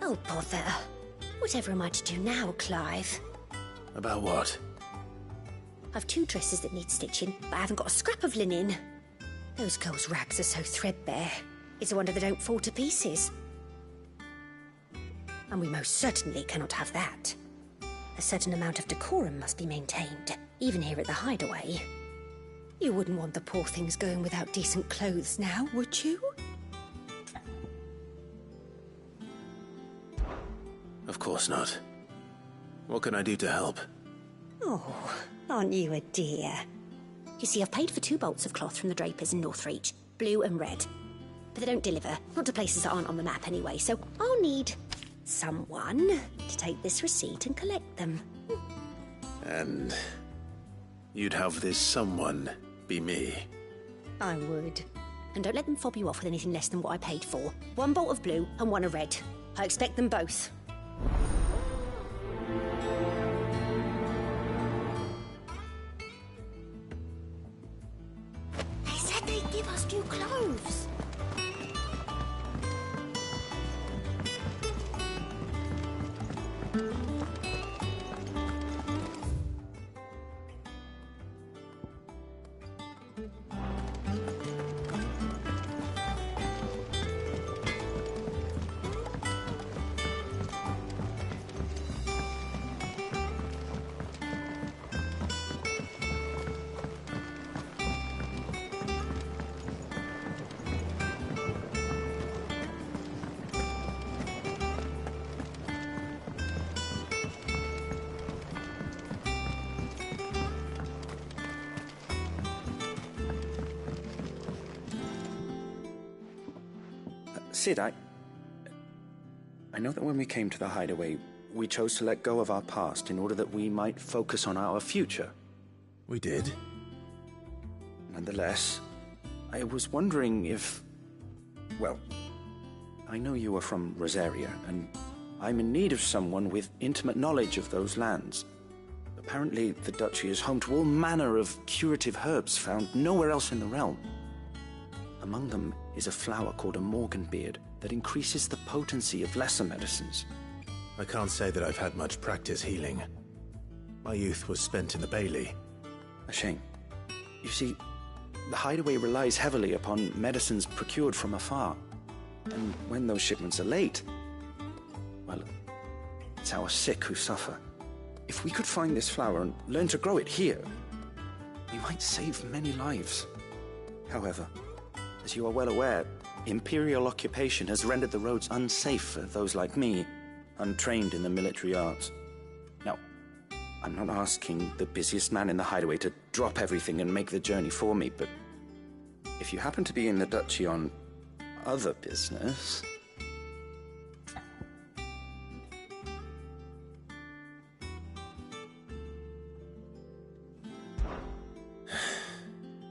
Oh, bother. Whatever am I to do now, Clive? About what? I've 2 dresses that need stitching, but I haven't got a scrap of linen. Those girls' rags are so threadbare. It's a wonder they don't fall to pieces. And we most certainly cannot have that. A certain amount of decorum must be maintained, even here at the Hideaway. You wouldn't want the poor things going without decent clothes now, would you? Of course not. What can I do to help? Oh, aren't you a dear? You see, I've paid for 2 bolts of cloth from the drapers in Northreach, blue and red. But they don't deliver, not to places that aren't on the map anyway, so I'll need someone to take this receipt and collect them. And you'd have this someone be me? I would. And don't let them fob you off with anything less than what I paid for. 1 bolt of blue and 1 of red. I expect them both. They said they'd give us new clothes. Sid, I know that when we came to the Hideaway, we chose to let go of our past in order that we might focus on our future. We did. Nonetheless, I was wondering if... Well, I know you are from Rosaria, and I'm in need of someone with intimate knowledge of those lands. Apparently, the Duchy is home to all manner of curative herbs found nowhere else in the realm. Among them is a flower called a Morganbeard that increases the potency of lesser medicines. I can't say that I've had much practice healing. My youth was spent in the Bailey. A shame. You see, the Hideaway relies heavily upon medicines procured from afar. And when those shipments are late, well, it's our sick who suffer. If we could find this flower and learn to grow it here, we might save many lives. However, as you are well aware, Imperial occupation has rendered the roads unsafe for those like me, untrained in the military arts. Now, I'm not asking the busiest man in the Hideaway to drop everything and make the journey for me, but if you happen to be in the Duchy on other business...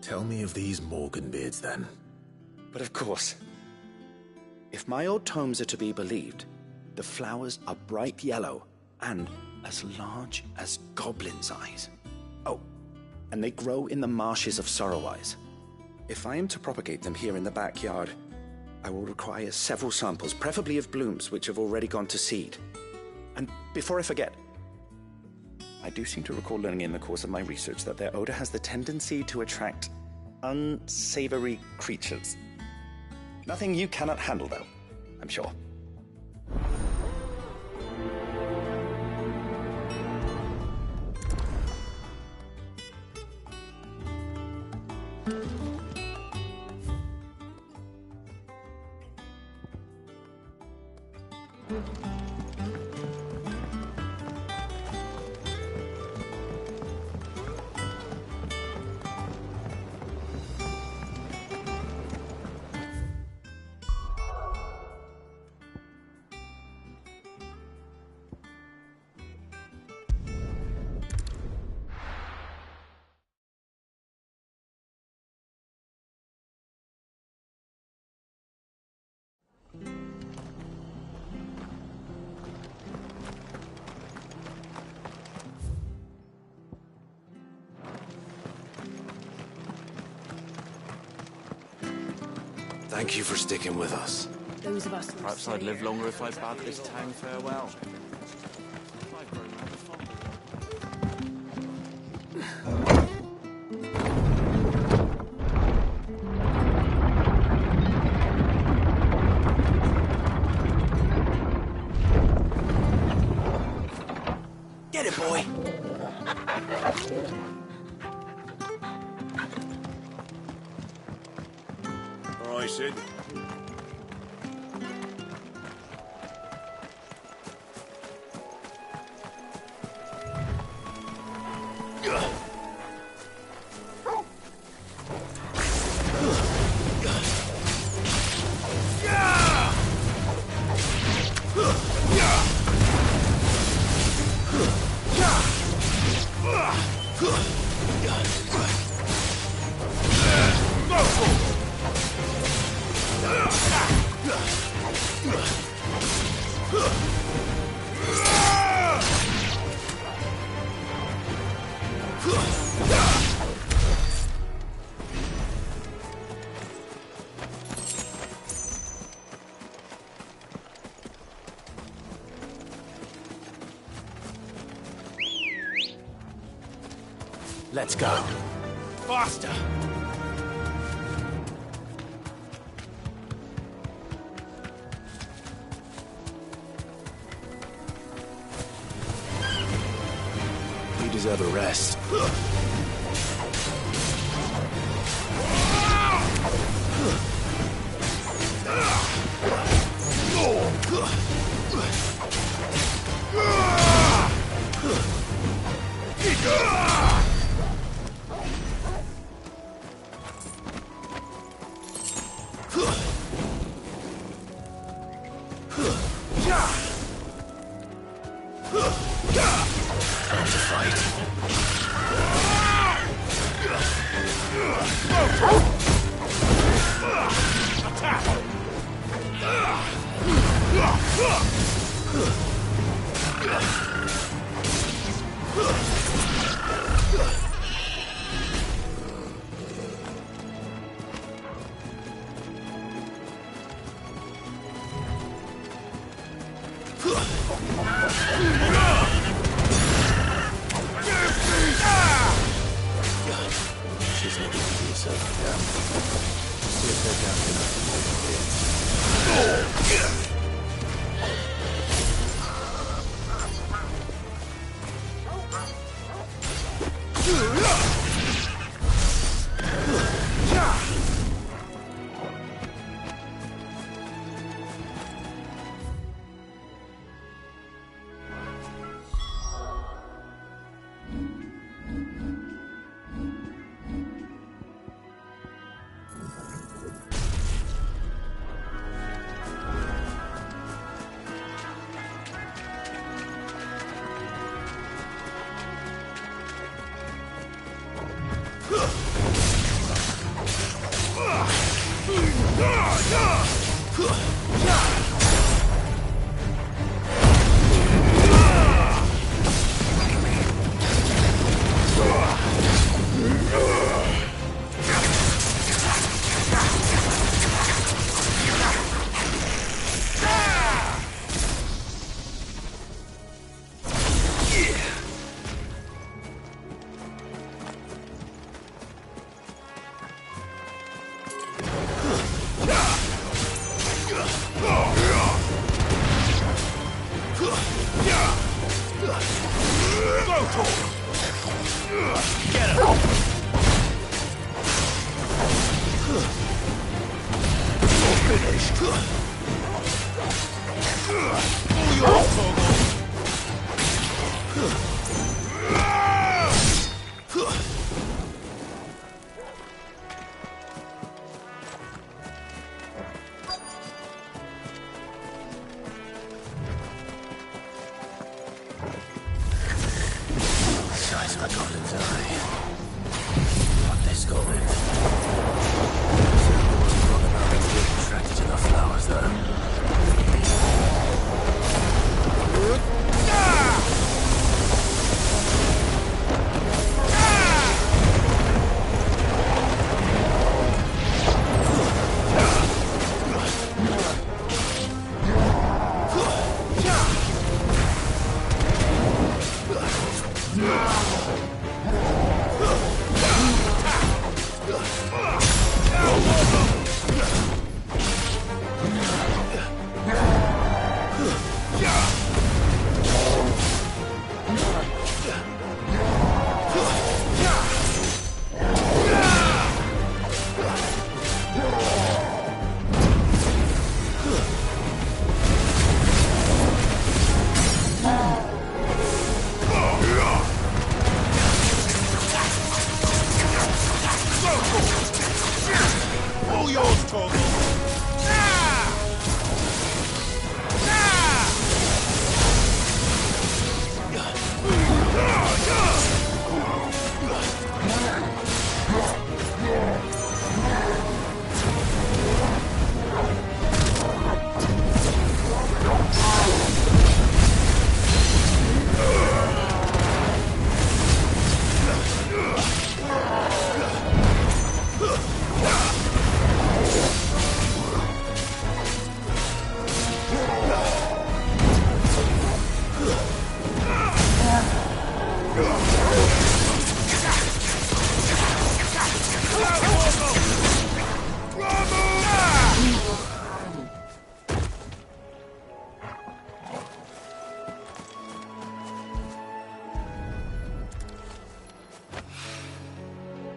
Tell me of these Morganbeards, then. But of course, if my old tomes are to be believed, The flowers are bright yellow and as large as goblins' eyes. Oh, and they grow in the marshes of Sorrowwise. If I am to propagate them here in the backyard, I will require several samples, preferably of blooms which have already gone to seed. And before I forget, I do seem to recall learning in the course of my research that their odor has the tendency to attract unsavory creatures. Nothing you cannot handle, though, I'm sure. Thank you for sticking with us. Those of us. Perhaps I'd live longer if I bade this town farewell. Get it, boy! All right, Sid. Let's go. Faster! You deserve a rest. Time to fight. She's not easy to yourself. See if they're down enough. Size of a goblin's eye. Not this goblin. Certainly wasn't wrong about being attracted to the flowers, though. All yours, Torgal.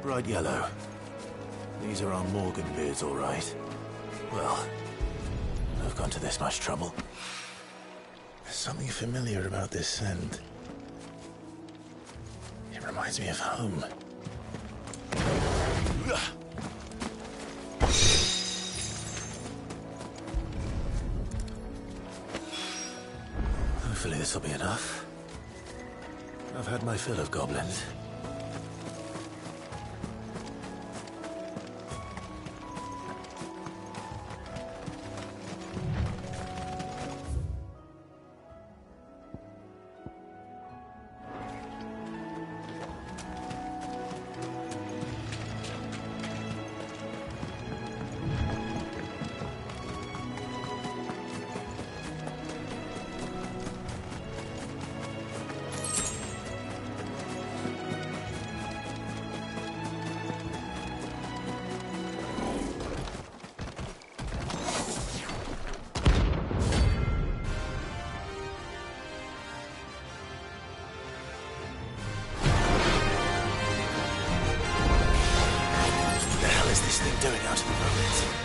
Bright yellow. These are our Morgan beards, all right. Well, I've gone to this much trouble. There's something familiar about this scent. It reminds me of home. Hopefully this will be enough. I've had my fill of goblins. Doing out of the ruins.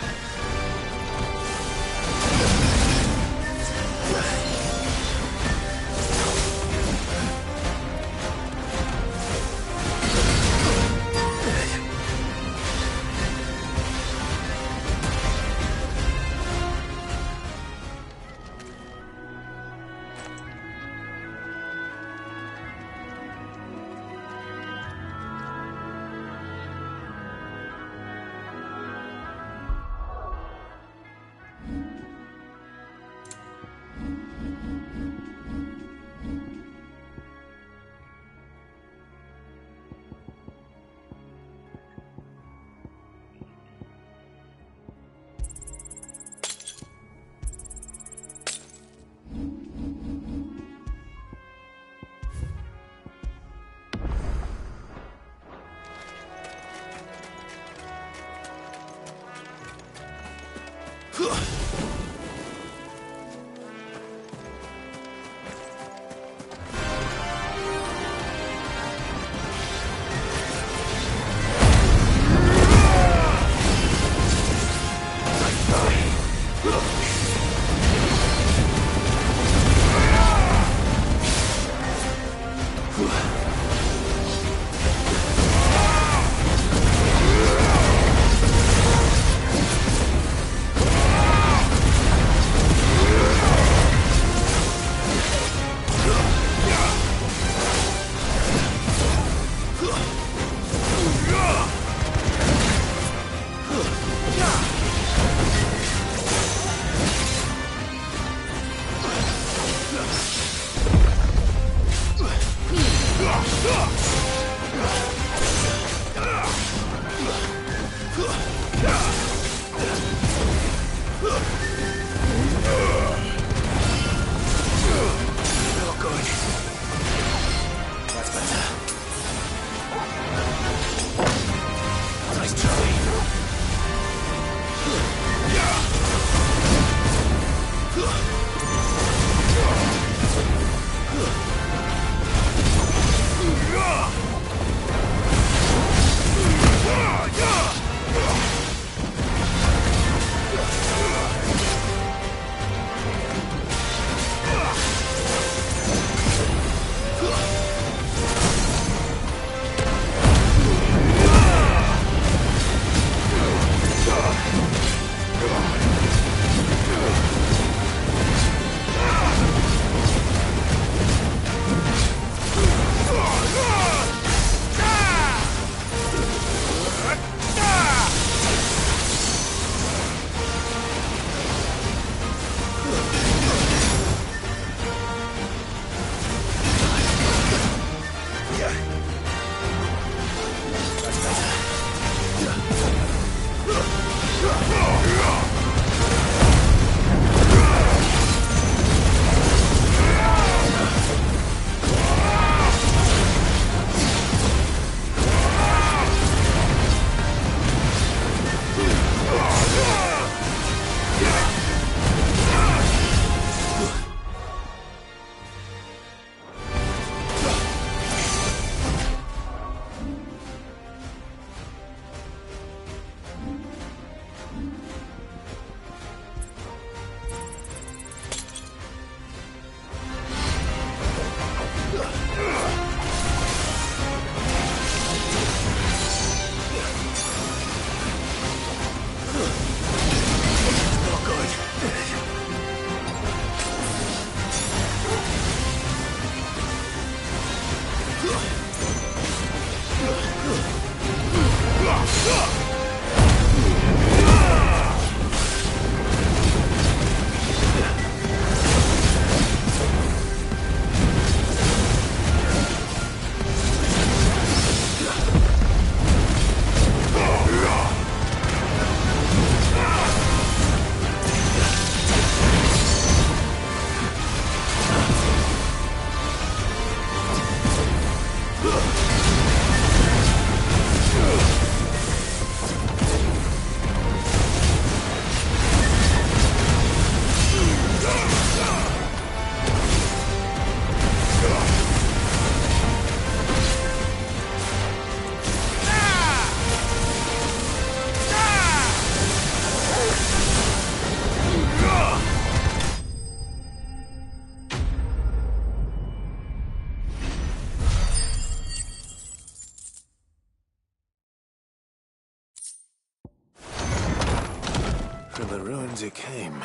From the ruins it came,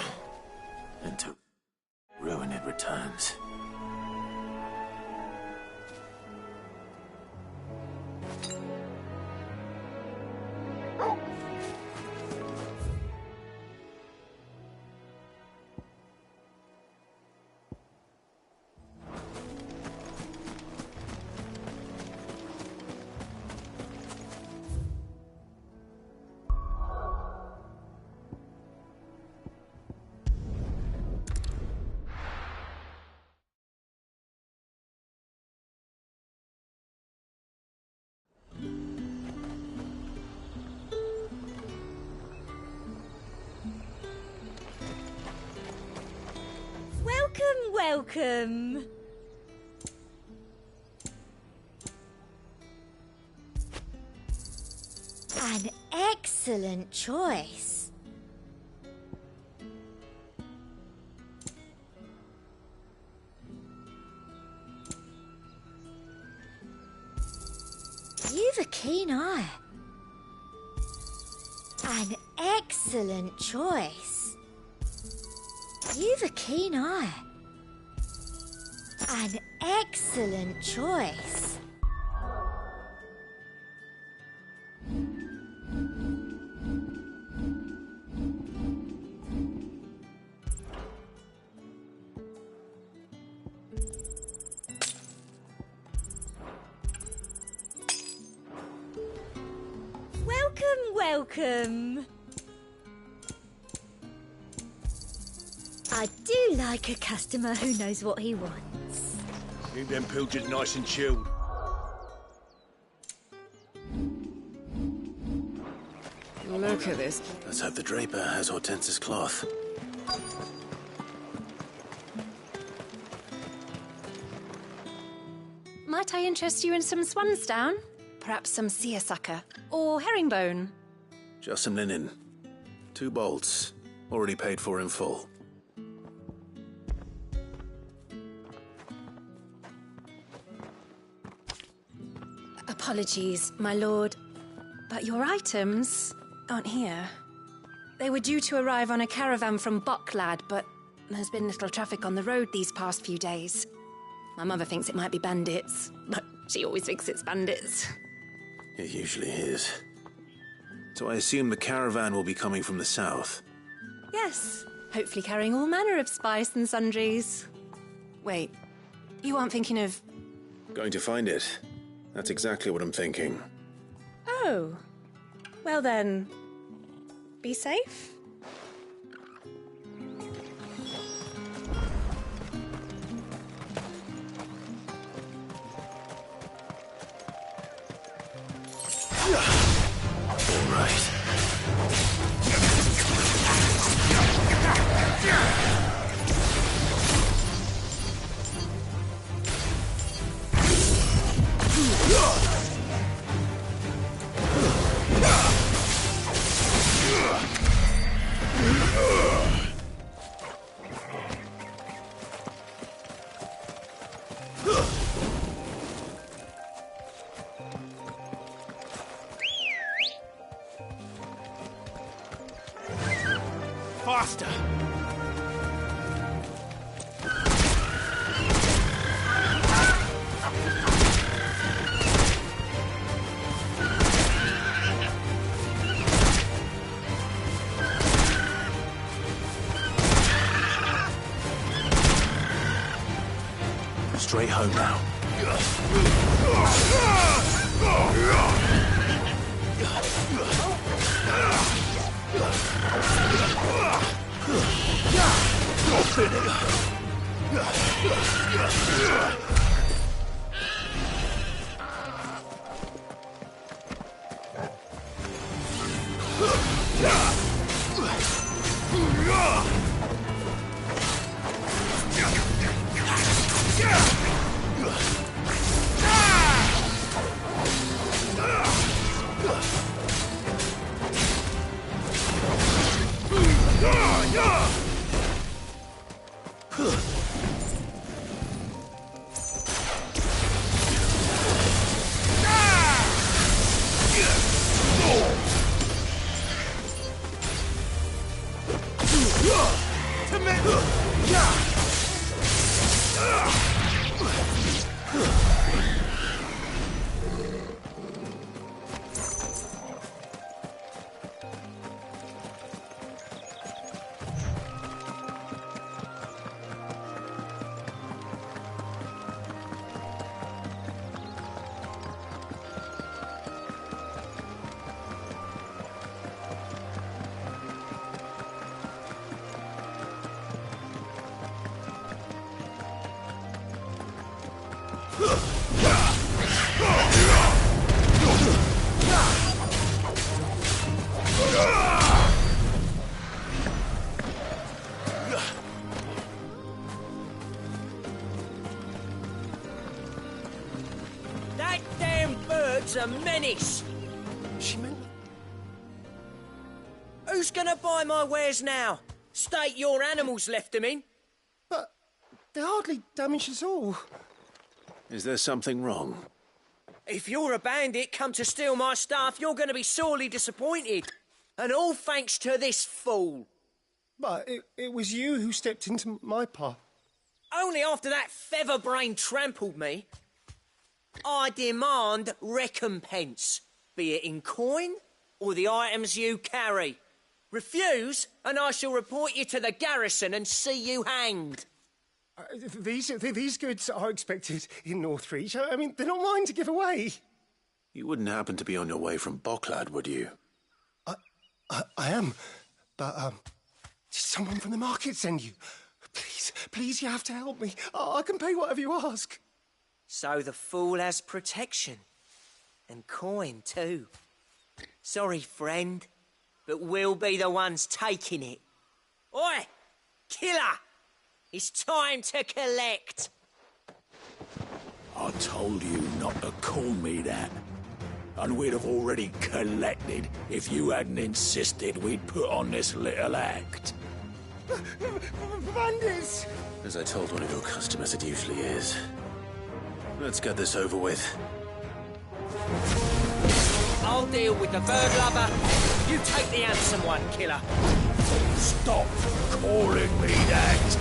and to ruin it returns. welcome! An excellent choice. You've a keen eye. An excellent choice. You've a keen eye. An excellent choice. Welcome. I do like a customer who knows what he wants. Keep them pilgers nice and chilled. Look at this. Let's hope the Draper has Hortense's cloth. Might I interest you in some swansdown? Perhaps some seersucker or herringbone? Just some linen. 2 bolts. Already paid for in full. Apologies, my lord, but your items aren't here. They were due to arrive on a caravan from Bucklad, but there's been little traffic on the road these past few days. My mother thinks it might be bandits, but she always thinks it's bandits. It usually is. So I assume the caravan will be coming from the south. Yes, hopefully carrying all manner of spice and sundries. Wait, you aren't thinking of... Going to find it. That's exactly what I'm thinking. Oh, well then, be safe. All right. Faster! Straight home now. It's a menace! She meant... Who's gonna buy my wares now? State your animals left them in. But they're hardly damaged at all. Is there something wrong? If you're a bandit come to steal my stuff, you're gonna be sorely disappointed. And all thanks to this fool. But it was you who stepped into my path. Only after that featherbrain trampled me. I demand recompense, be it in coin or the items you carry. Refuse, and I shall report you to the garrison and see you hanged. These goods are expected in Northreach. I mean, they're not mine to give away. You wouldn't happen to be on your way from Bocklad, would you? I am, but did someone from the market send you? Please, you have to help me. I can pay whatever you ask. So the fool has protection. And coin, too. Sorry, friend, but we'll be the ones taking it. Oi! Killer! It's time to collect! I told you not to call me that. And we'd have already collected if you hadn't insisted we'd put on this little act. Bandits! As I told one of your customers, it usually is. Let's get this over with. I'll deal with the bird lover. You take the handsome one, killer. Stop calling me that!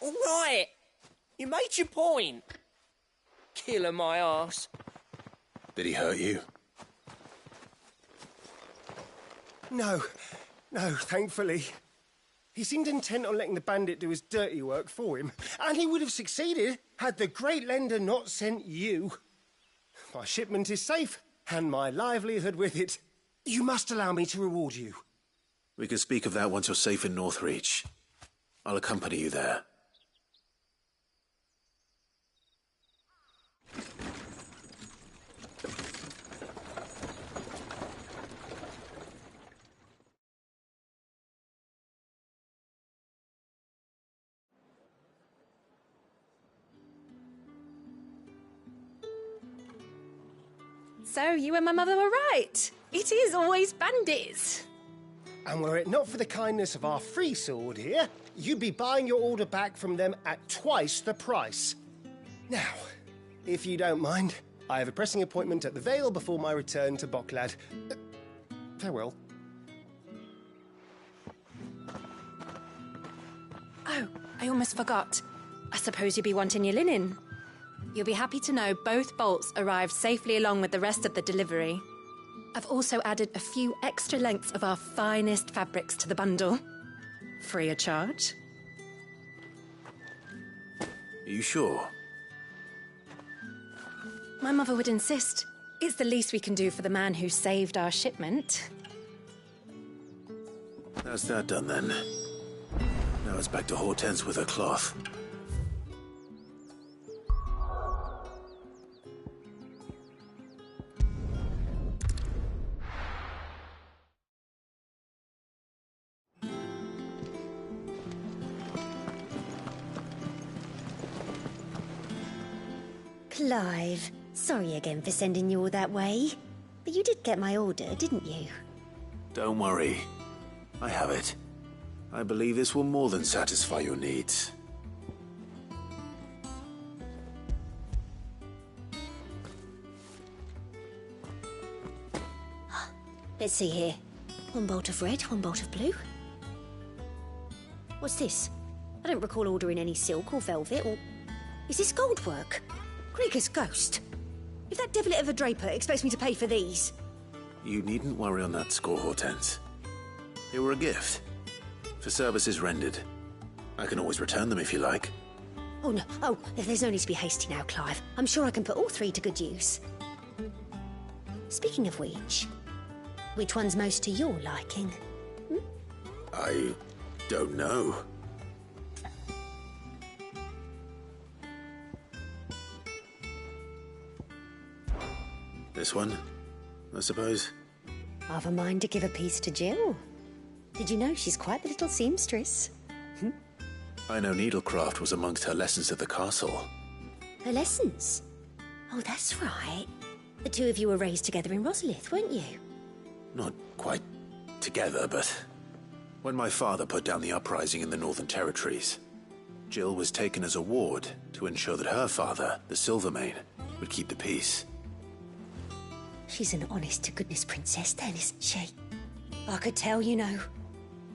All right. You made your point. Killer my arse. Did he hurt you? No, thankfully. He seemed intent on letting the bandit do his dirty work for him, and he would have succeeded had the Great Lender not sent you. My shipment is safe, and my livelihood with it. You must allow me to reward you. We can speak of that once you're safe in Northreach. I'll accompany you there. So, you and my mother were right. It is always bandits. And were it not for the kindness of our free sword here, you'd be buying your order back from them at twice the price. Now, if you don't mind, I have a pressing appointment at the Vale before my return to Bocklad. Farewell. Oh, I almost forgot. I suppose you'll be wanting your linen. You'll be happy to know both bolts arrived safely along with the rest of the delivery. I've also added a few extra lengths of our finest fabrics to the bundle. Free of charge. Are you sure? My mother would insist. It's the least we can do for the man who saved our shipment. That's that done then. Now it's back to Hortense with her cloth. Clive, sorry again for sending you all that way. But you did get my order, didn't you? Don't worry. I have it. I believe this will more than satisfy your needs. Let's see here. One bolt of red, one bolt of blue. What's this? I don't recall ordering any silk or velvet or... Is this gold work? Krieger's ghost. If that devil of a draper expects me to pay for these... You needn't worry on that score, Hortense. They were a gift. For services rendered. I can always return them if you like. Oh, no. Oh, there's no need to be hasty now, Clive. I'm sure I can put all three to good use. Speaking of which one's most to your liking? I don't know. This one, I suppose. I've a mind to give a piece to Jill. Did you know she's quite the little seamstress? I know needlecraft was amongst her lessons at the castle. Her lessons? Oh, that's right. The two of you were raised together in Rosalith, weren't you? Not quite together, but... When my father put down the uprising in the Northern Territories, Jill was taken as a ward to ensure that her father, the Silvermane, would keep the peace. She's an honest-to-goodness princess then, isn't she? I could tell, you know.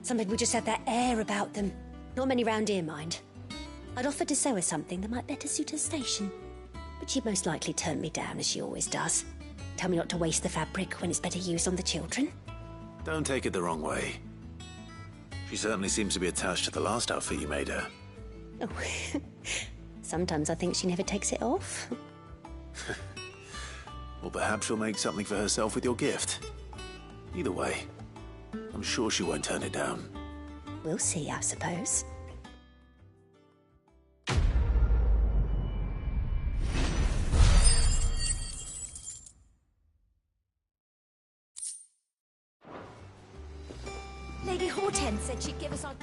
Some people just have that air about them. Not many round here, mind. I'd offered to sew her something that might better suit her station. But she'd most likely turn me down, as she always does. Tell me not to waste the fabric when it's better used on the children. Don't take it the wrong way. She certainly seems to be attached to the last outfit you made her. Oh, sometimes I think she never takes it off. Or perhaps she'll make something for herself with your gift. Either way, I'm sure she won't turn it down. We'll see, I suppose. Lady Hortense said she'd give us our...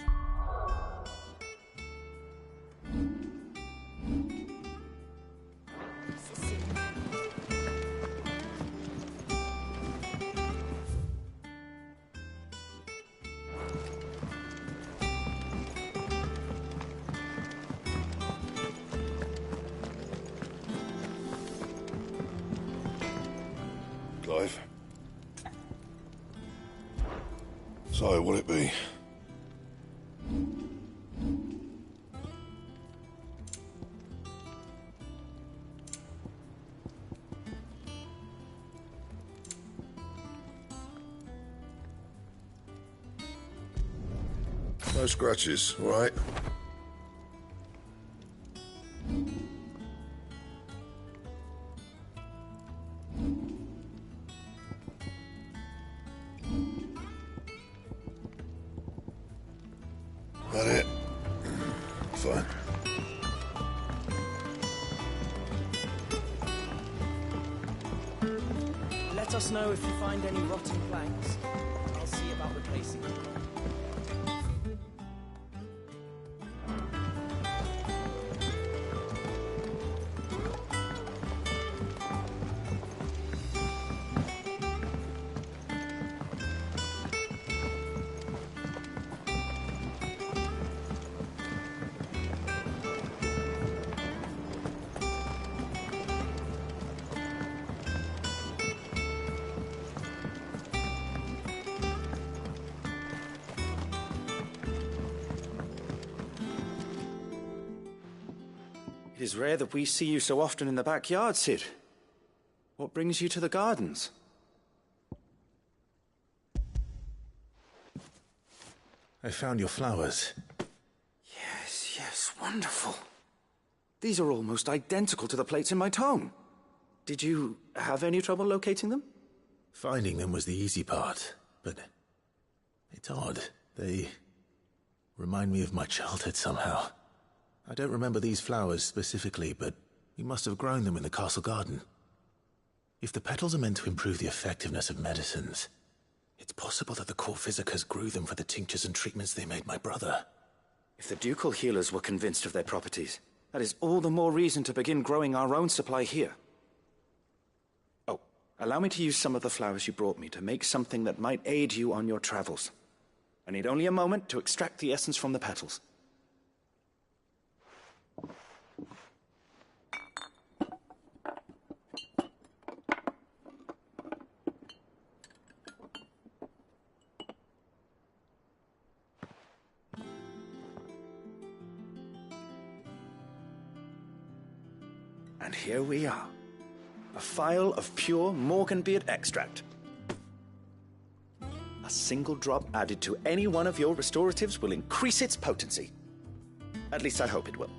Clive? So, what'll it be? No scratches, all right? That it? Fine. Let us know if you find any rotten planks. I'll see about replacing them. It is rare that we see you so often in the backyard, Cid. What brings you to the gardens? I found your flowers. Yes, wonderful. These are almost identical to the plates in my tome. Did you have any trouble locating them? Finding them was the easy part, but it's odd. They remind me of my childhood somehow. I don't remember these flowers specifically, but we must have grown them in the castle garden. If the petals are meant to improve the effectiveness of medicines, it's possible that the court physicers grew them for the tinctures and treatments they made my brother. If the ducal healers were convinced of their properties, that is all the more reason to begin growing our own supply here. Oh, allow me to use some of the flowers you brought me to make something that might aid you on your travels. I need only a moment to extract the essence from the petals. And here we are. A phial of pure Morganbeard extract. A single drop added to any one of your restoratives will increase its potency. At least I hope it will.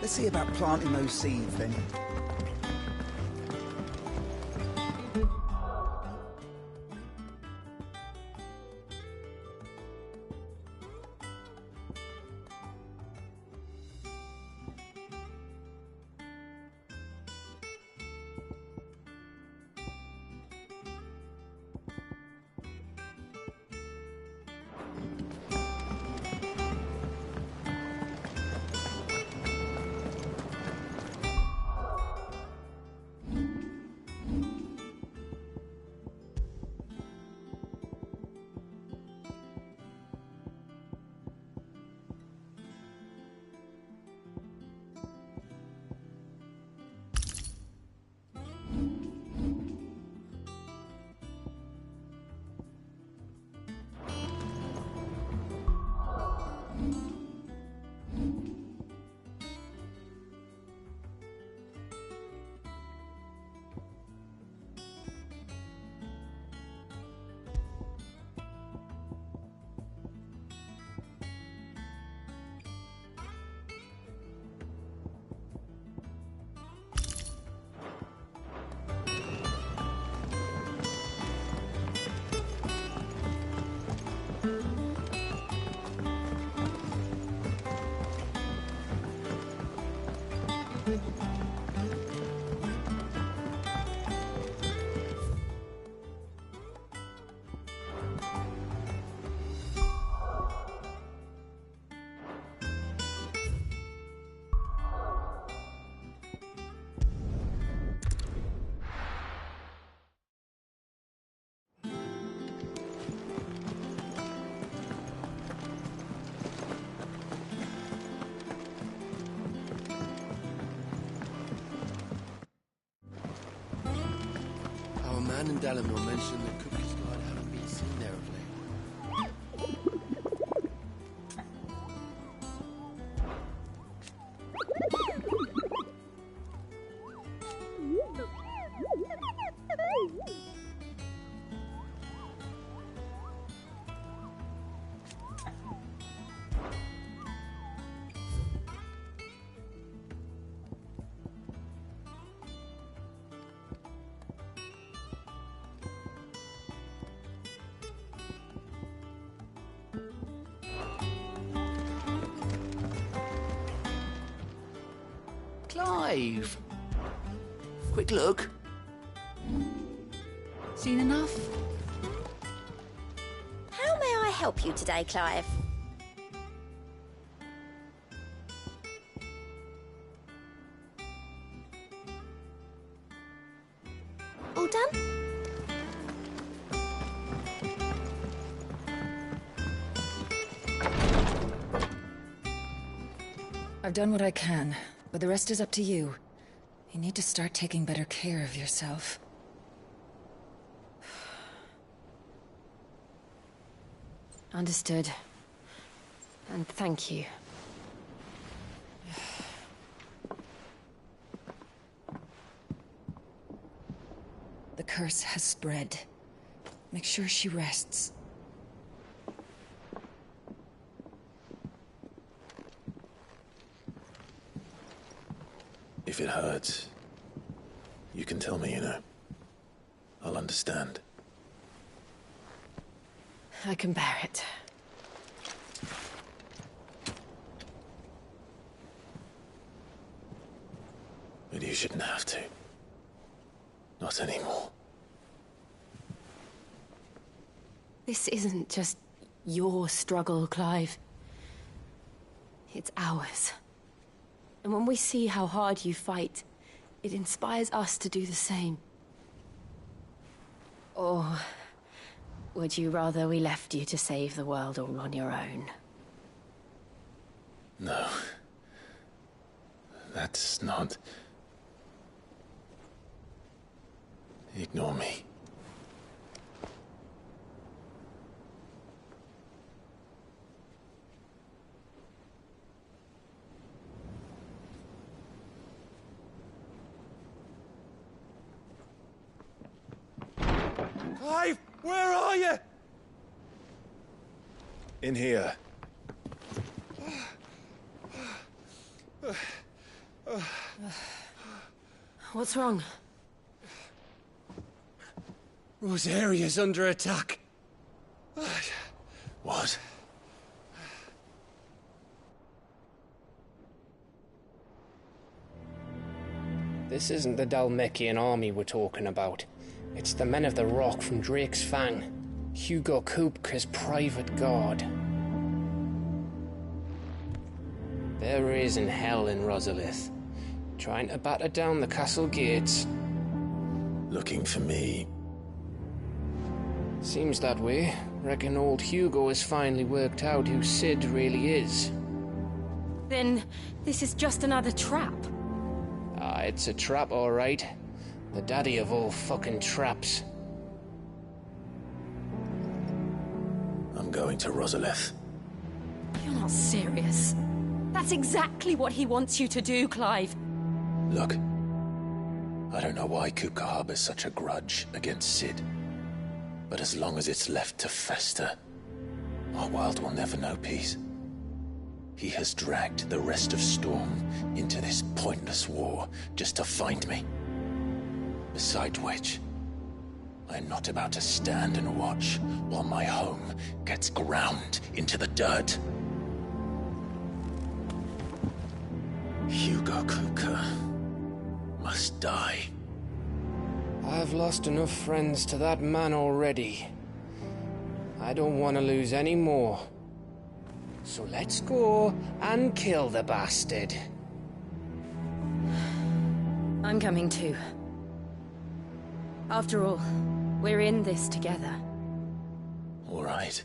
Let's see about planting those seeds then. Our man in Dalamore mentioned that Cookie's Guard haven't been seen there of late. Clive! Quick look. Seen enough? How may I help you today, Clive? All done? I've done what I can, but the rest is up to you. You need to start taking better care of yourself. Understood. And thank you. The curse has spread. Make sure she rests. If it hurts, you can tell me, you know. I'll understand. I can bear it. But you shouldn't have to. Not anymore. This isn't just your struggle, Clive. It's ours. And when we see how hard you fight, it inspires us to do the same. Or would you rather we left you to save the world all on your own? No. That's not... Ignore me. Clive, where are you? In here. What's wrong? Rosaria's under attack. What? This isn't the Dhalmekian army we're talking about. It's the Men of the Rock from Drake's Fang. Hugo Kupka's private guard. There is in hell in Rosalith, trying to batter down the castle gates. Looking for me? Seems that way. Reckon old Hugo has finally worked out who Sid really is. Then this is just another trap. Ah, it's a trap, all right. The daddy of all fucking traps. I'm going to Rosalith. You're not serious. That's exactly what he wants you to do, Clive. Look, I don't know why Kupka harbors such a grudge against Sid. But as long as it's left to fester, our world will never know peace. He has dragged the rest of Storm into this pointless war just to find me. Besides which, I'm not about to stand and watch while my home gets ground into the dirt. Hugo Kupka must die. I've lost enough friends to that man already. I don't want to lose any more. So let's go and kill the bastard. I'm coming too. After all, we're in this together. All right.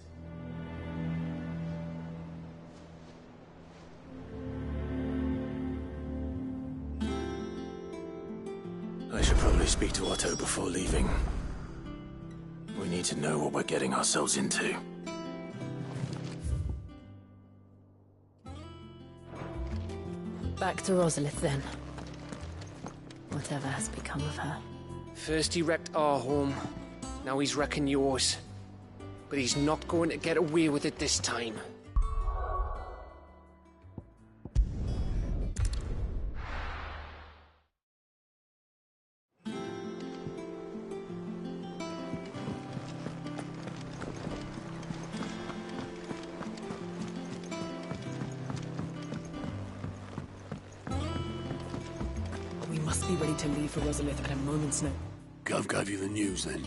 I should probably speak to Otto before leaving. We need to know what we're getting ourselves into. Back to Rosalith, then. Whatever has become of her. First he wrecked our home, now he's wrecking yours. But he's not going to get away with it this time. Be ready to leave for Rosalith at a moment's notice. Gov gave you the news, then?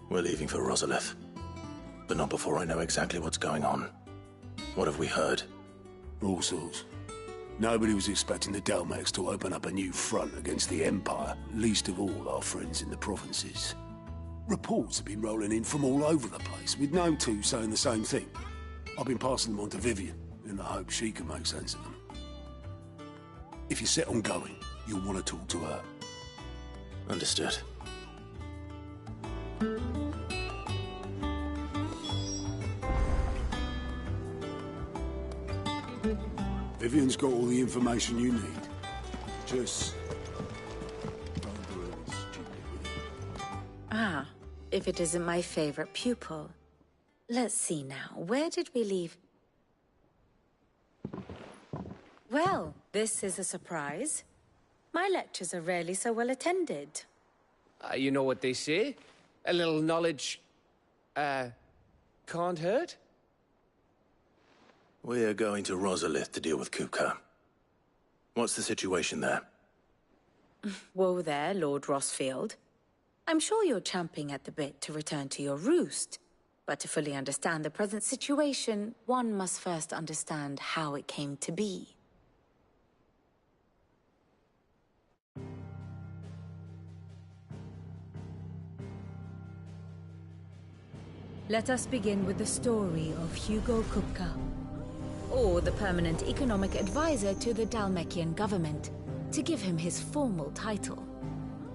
We're leaving for Rosalith. But not before I know exactly what's going on. What have we heard? All sorts. Nobody was expecting the Dhalmekians to open up a new front against the Empire, least of all our friends in the provinces. Reports have been rolling in from all over the place, with no two saying the same thing. I've been passing them on to Vivian, in the hope she can make sense of them. If you're set on going, you'll want to talk to her. Understood. Vivian's got all the information you need. Just don't do anything stupid with it. Ah, if it isn't my favorite pupil. Let's see now, where did we leave? Well, this is a surprise. My lectures are rarely so well attended. You know what they say? A little knowledge, can't hurt? We're going to Rosalith to deal with Kupka. What's the situation there? Whoa there, Lord Rossfield. I'm sure you're champing at the bit to return to your roost. But to fully understand the present situation, one must first understand how it came to be. Let us begin with the story of Hugo Kupka, or the permanent economic advisor to the Dhalmekian government, to give him his formal title.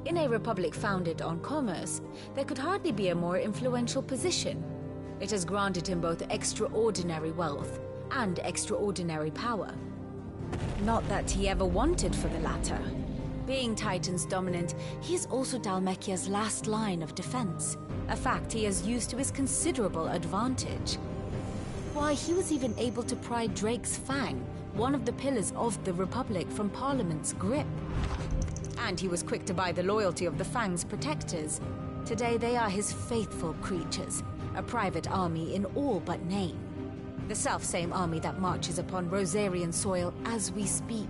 In a republic founded on commerce, there could hardly be a more influential position. It has granted him both extraordinary wealth and extraordinary power. Not that he ever wanted for the latter. Being Titan's dominant, he is also Dhalmekia's last line of defense, a fact he has used to his considerable advantage. Why, he was even able to pry Drake's Fang, one of the pillars of the Republic from Parliament's grip. And he was quick to buy the loyalty of the Fang's protectors. Today they are his faithful creatures, a private army in all but name. The self-same army that marches upon Rosarian soil as we speak.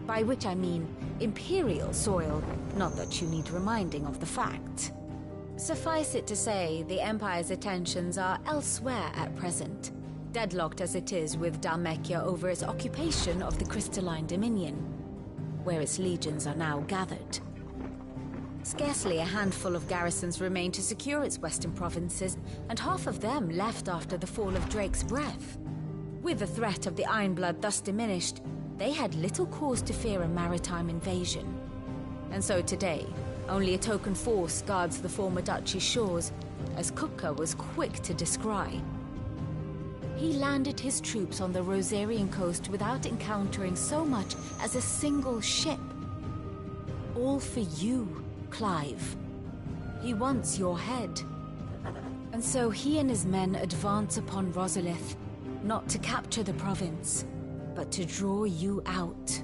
By which I mean Imperial soil, not that you need reminding of the fact. Suffice it to say, the Empire's attentions are elsewhere at present, deadlocked as it is with Dhalmekia over its occupation of the Crystalline Dominion, where its legions are now gathered. Scarcely a handful of garrisons remain to secure its western provinces, and half of them left after the fall of Drake's Breath. With the threat of the Ironblood thus diminished, they had little cause to fear a maritime invasion. And so today, only a token force guards the former duchy's shores, as Kupka was quick to descry. He landed his troops on the Rosarian coast without encountering so much as a single ship. All for you, Clive. He wants your head. And so he and his men advance upon Rosalith, not to capture the province, but to draw you out.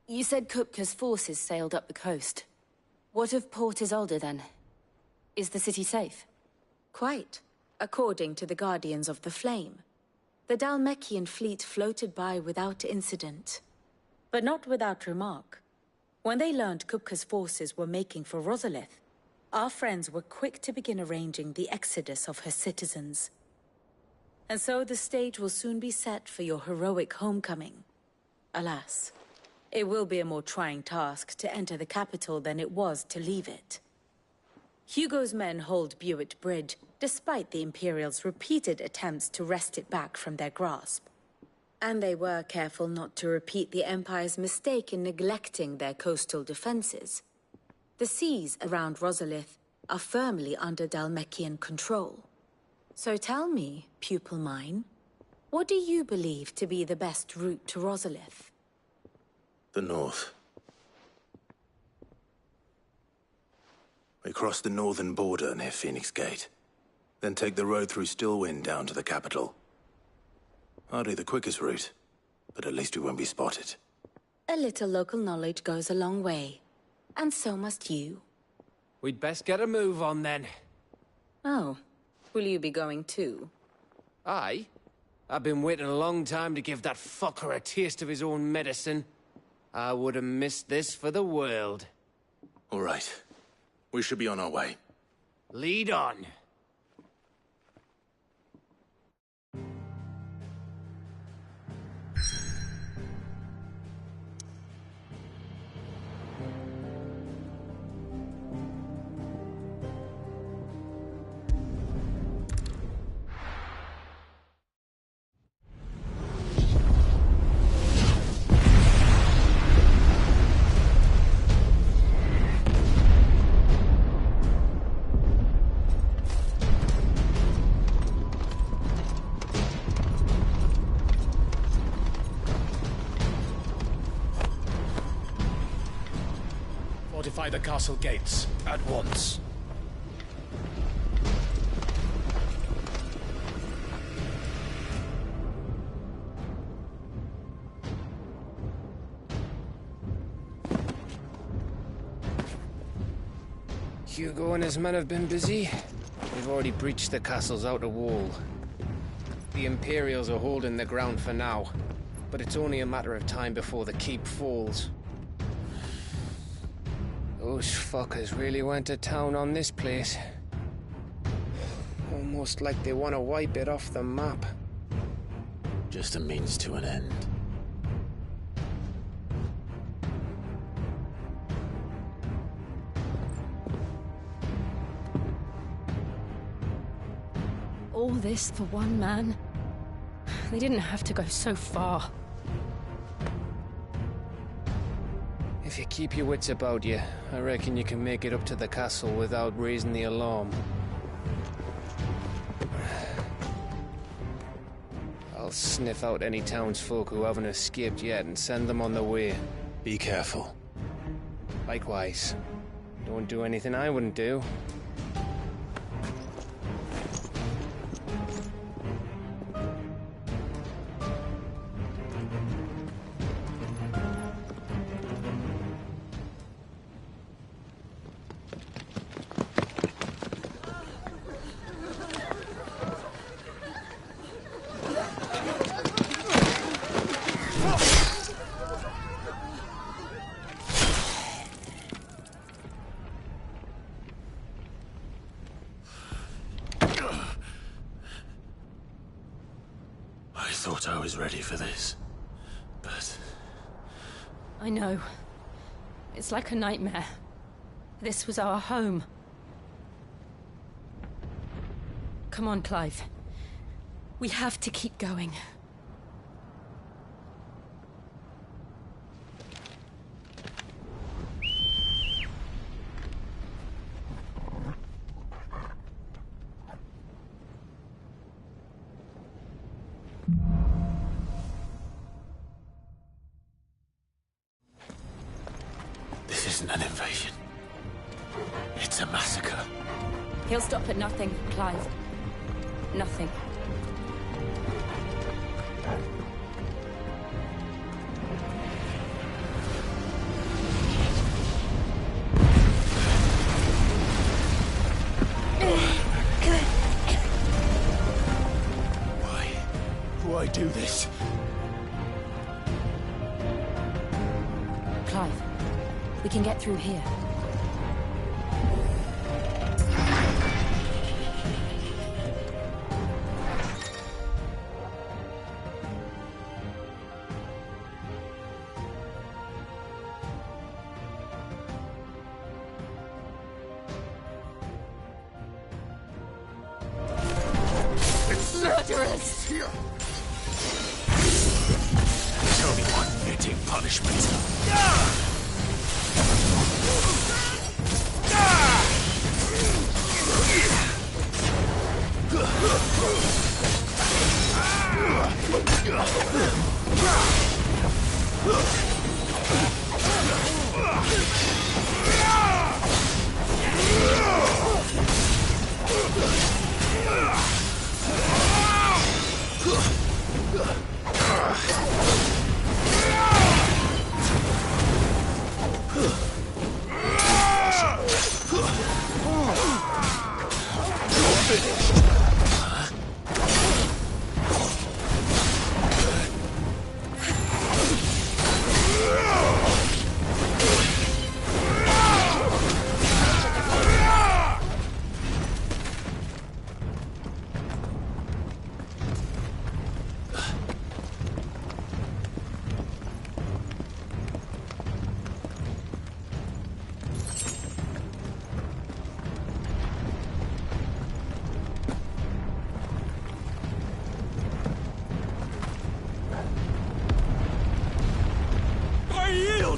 You said Kupka's forces sailed up the coast. What of Port Isolde, then? Is the city safe? Quite, according to the Guardians of the Flame. The Dhalmekian fleet floated by without incident. But not without remark. When they learned Kupka's forces were making for Rosalith, our friends were quick to begin arranging the exodus of her citizens. And so the stage will soon be set for your heroic homecoming. Alas, it will be a more trying task to enter the capital than it was to leave it. Hugo's men hold Buett Bridge, despite the Imperials' repeated attempts to wrest it back from their grasp. And they were careful not to repeat the Empire's mistake in neglecting their coastal defenses. The seas around Rosalith are firmly under Dhalmekian control. So tell me, pupil mine, what do you believe to be the best route to Rosalith? The north. We cross the northern border near Phoenix Gate, then take the road through Stillwind down to the capital. Hardly the quickest route, but at least we won't be spotted. A little local knowledge goes a long way, and so must you. We'd best get a move on then. Oh, will you be going too? Aye. I've been waiting a long time to give that fucker a taste of his own medicine. I would have missed this for the world. All right. We should be on our way. Lead on. Fortify the castle gates at once. Hugo and his men have been busy. We've already breached the castle's outer wall. The Imperials are holding the ground for now, but it's only a matter of time before the keep falls. Those fuckers really went to town on this place. Almost like they want to wipe it off the map. Just a means to an end. All this for one man? They didn't have to go so far. If you keep your wits about you, I reckon you can make it up to the castle without raising the alarm. I'll sniff out any townsfolk who haven't escaped yet and send them on their way. Be careful. Likewise. Don't do anything I wouldn't do. thought I was ready for this, but... I know. It's like a nightmare. This was our home. Come on, Clive. We have to keep going. This isn't an invasion. It's a massacre. He'll stop at nothing, Clive. Nothing. Why do this? Clive, we can get through here. Murderers! Here! There's only one fitting punishment.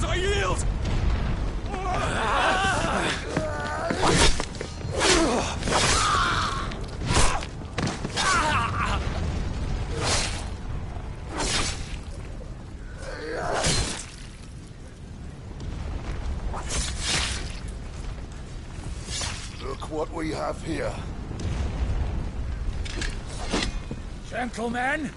I yield! Look what we have here. Gentlemen!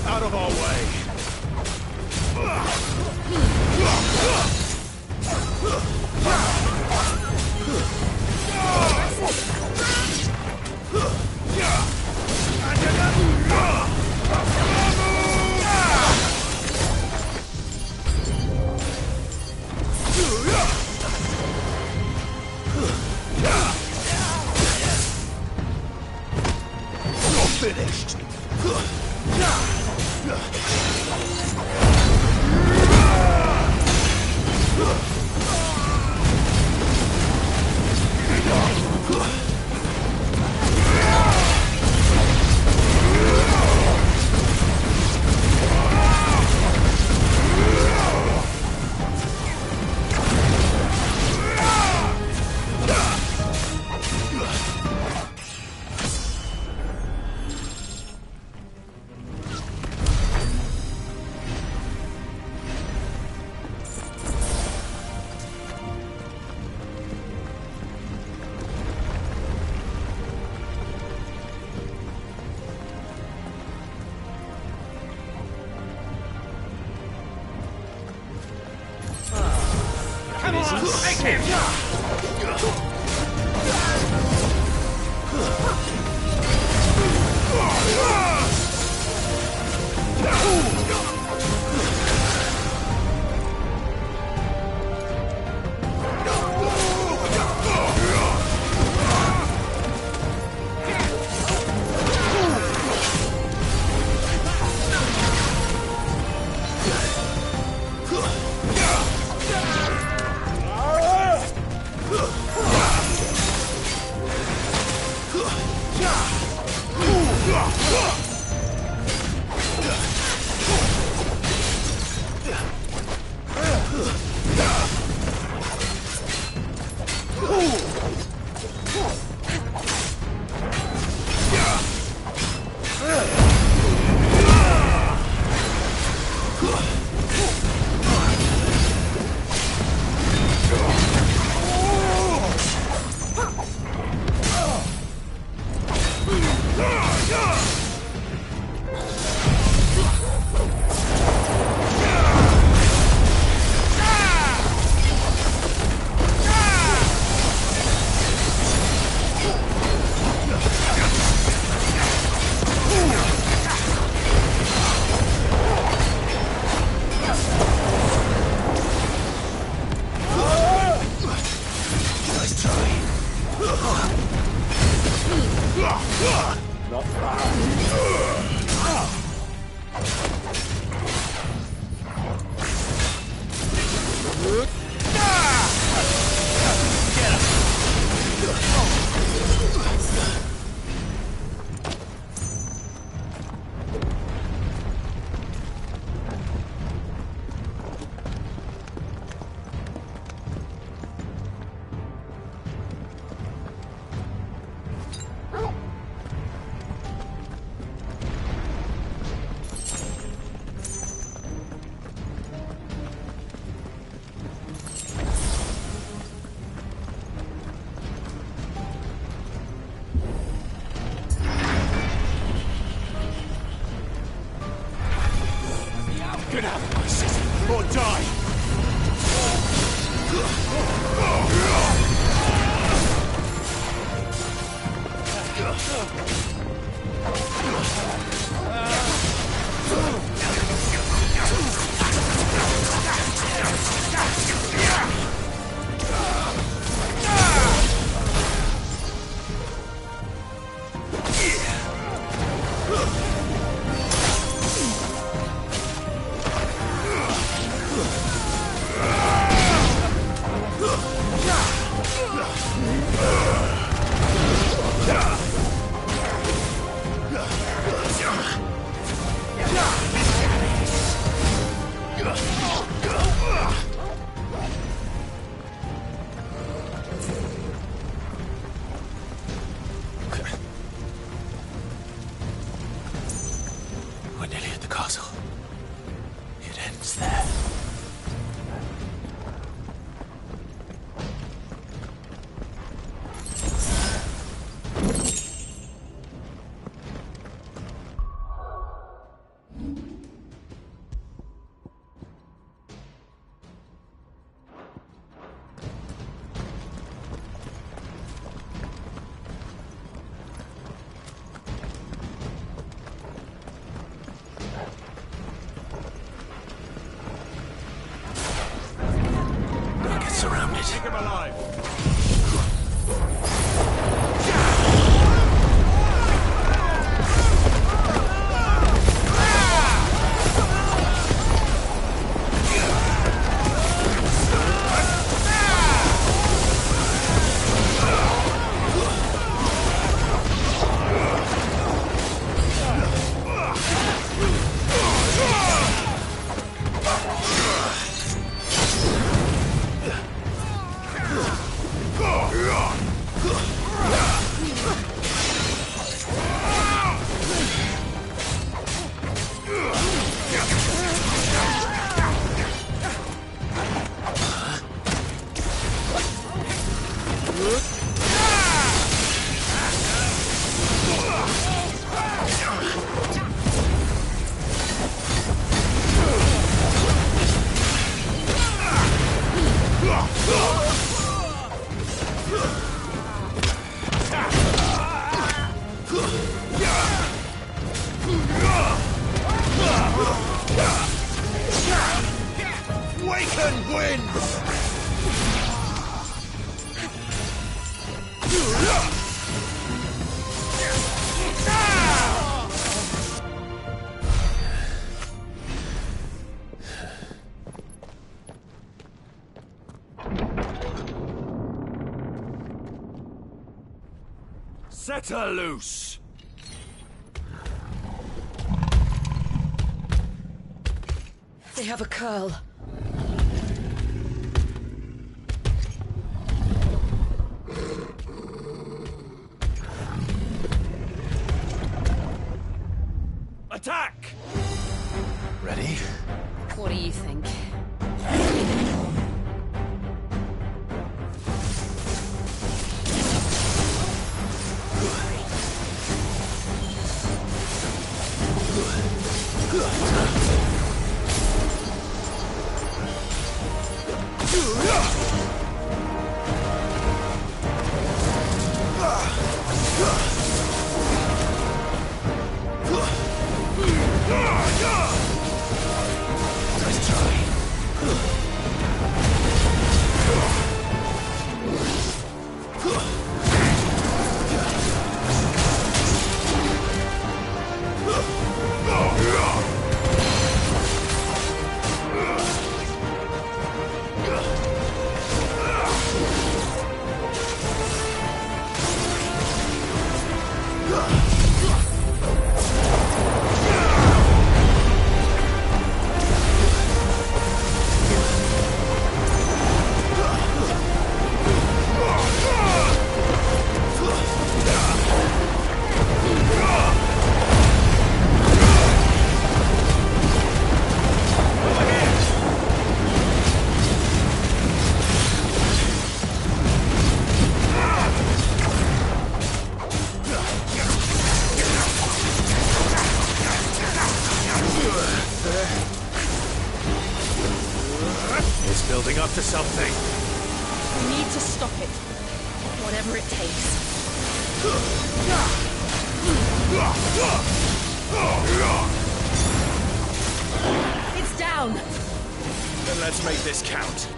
Out of our way! You're finished! We're nearly at the castle. It ends there. Surrounded. Take him alive. Waken winds! Set her loose! They have a curl. Attack! Ready? What do you think? Nice try. It's building up to something. We need to stop it. Whatever it takes. It's down! Then let's make this count.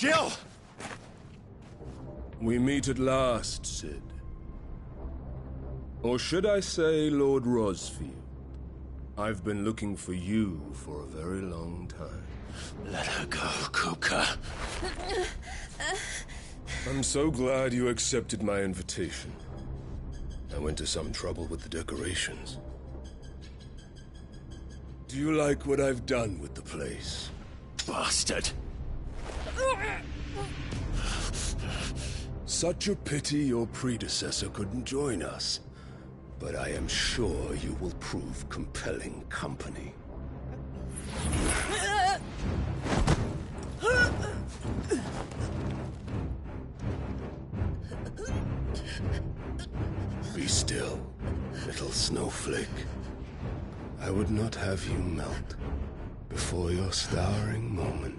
Jill! We meet at last, Cid. Or should I say, Lord Rosfield? I've been looking for you for a very long time. Let her go, Kupka. I'm so glad you accepted my invitation. I went to some trouble with the decorations. Do you like what I've done with the place? Bastard! Such a pity your predecessor couldn't join us. But I am sure you will prove compelling company. Be still, little snowflake. I would not have you melt before your starring moment.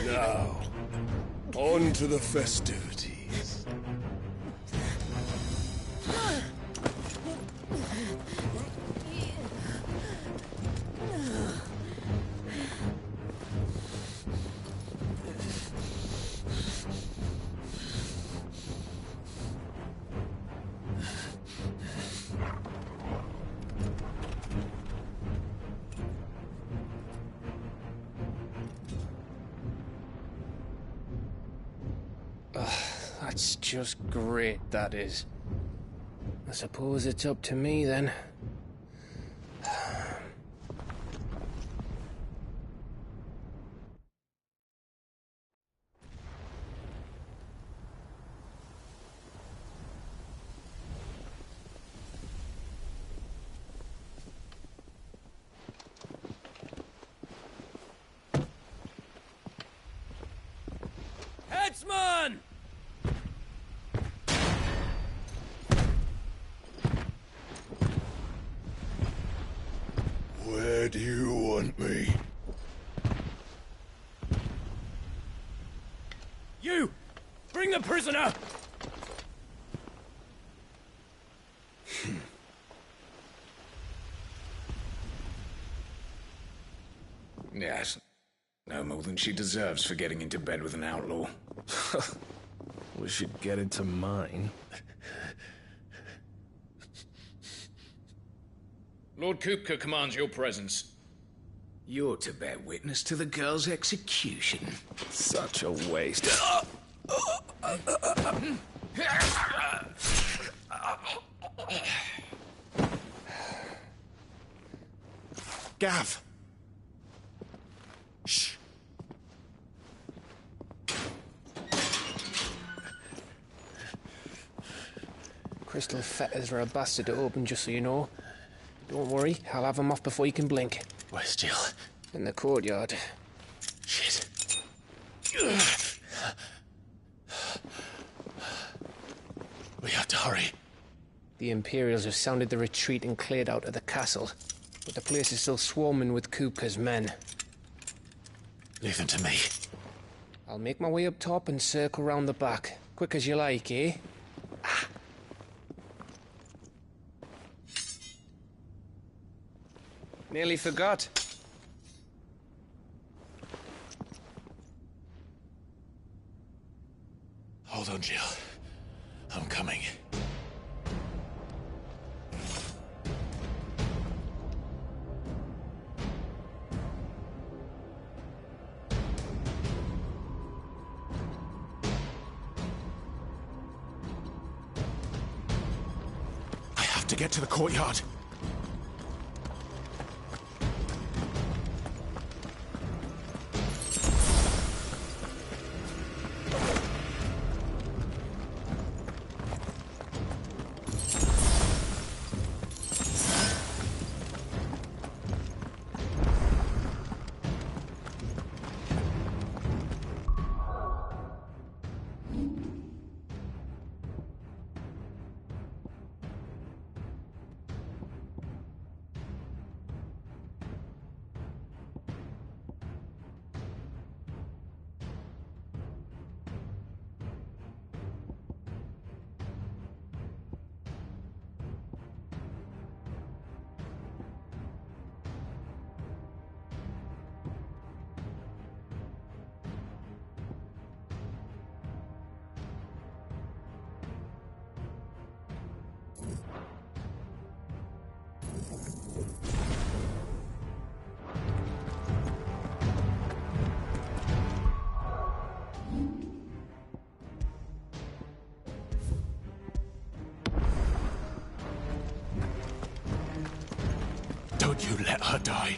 Now, on to the festivities. Ugh. That's just great, that is. I suppose it's up to me, then. Headsman! Where do you want me? You! Bring the prisoner! Yes. No more than she deserves for getting into bed with an outlaw. We should get into mine. Lord Kupka commands your presence. You're to bear witness to the girl's execution. Such a waste. Gav! Shh. Crystal fetters are a bastard to open, just so you know. Don't worry, I'll have them off before you can blink. Where's Jill? In the courtyard. Shit. We have to hurry. The Imperials have sounded the retreat and cleared out of the castle, but the place is still swarming with Kupka's men. Leave them to me. I'll make my way up top and circle round the back. Quick as you like, eh? Nearly forgot. Hold on, Jill. I'm coming. I have to get to the courtyard. Don't you let her die.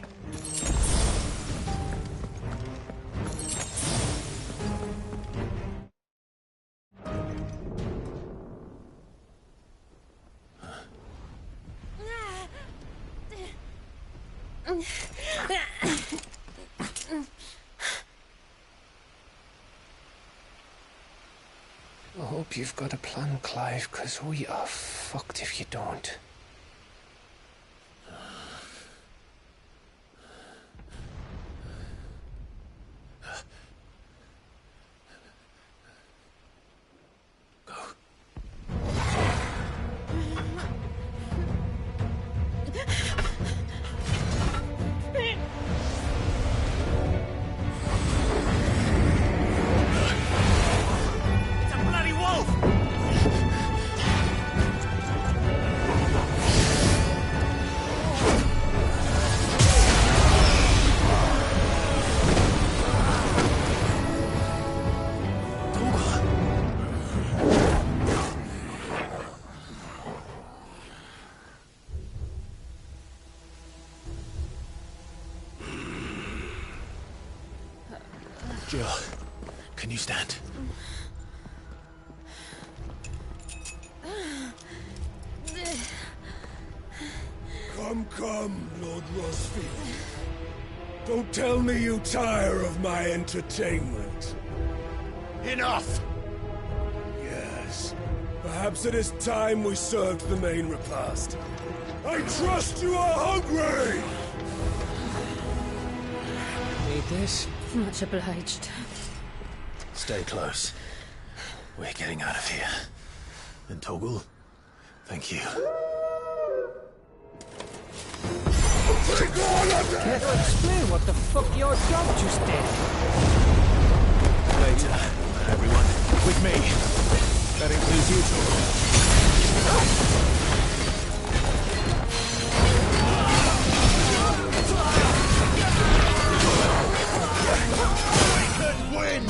I hope you've got a plan, Clive, because we are fucked if you don't. Jill, can you stand? Come, Lord Rosfield. Don't tell me you tire of my entertainment. Enough! Yes. Perhaps it is time we served the main repast. I trust you are hungry! Need this? Much obliged. Stay close. We're getting out of here. And Toggle, thank you. Care to explain what the fuck your job just did? Later, everyone. With me. That includes you, We can win!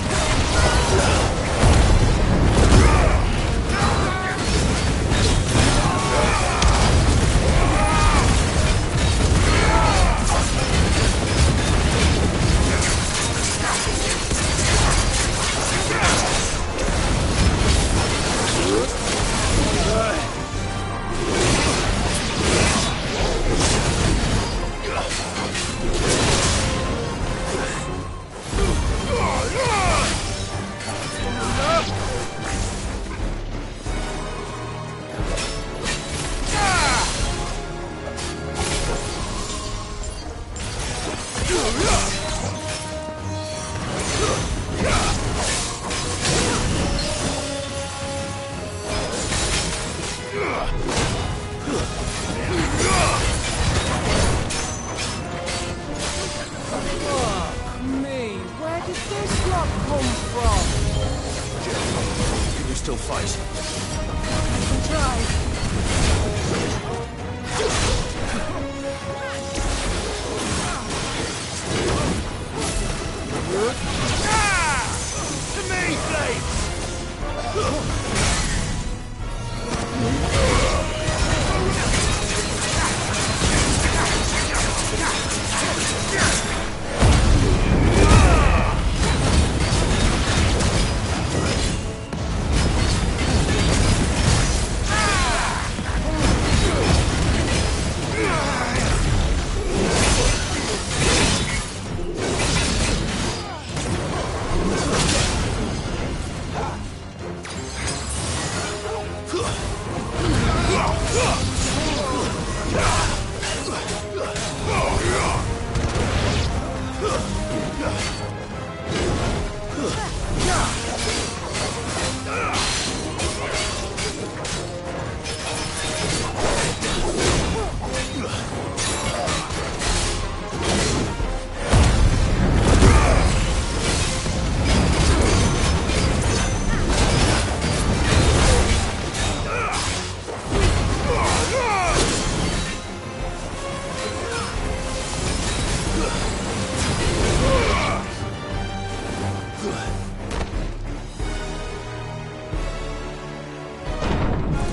Can you still fight? To me, Blades!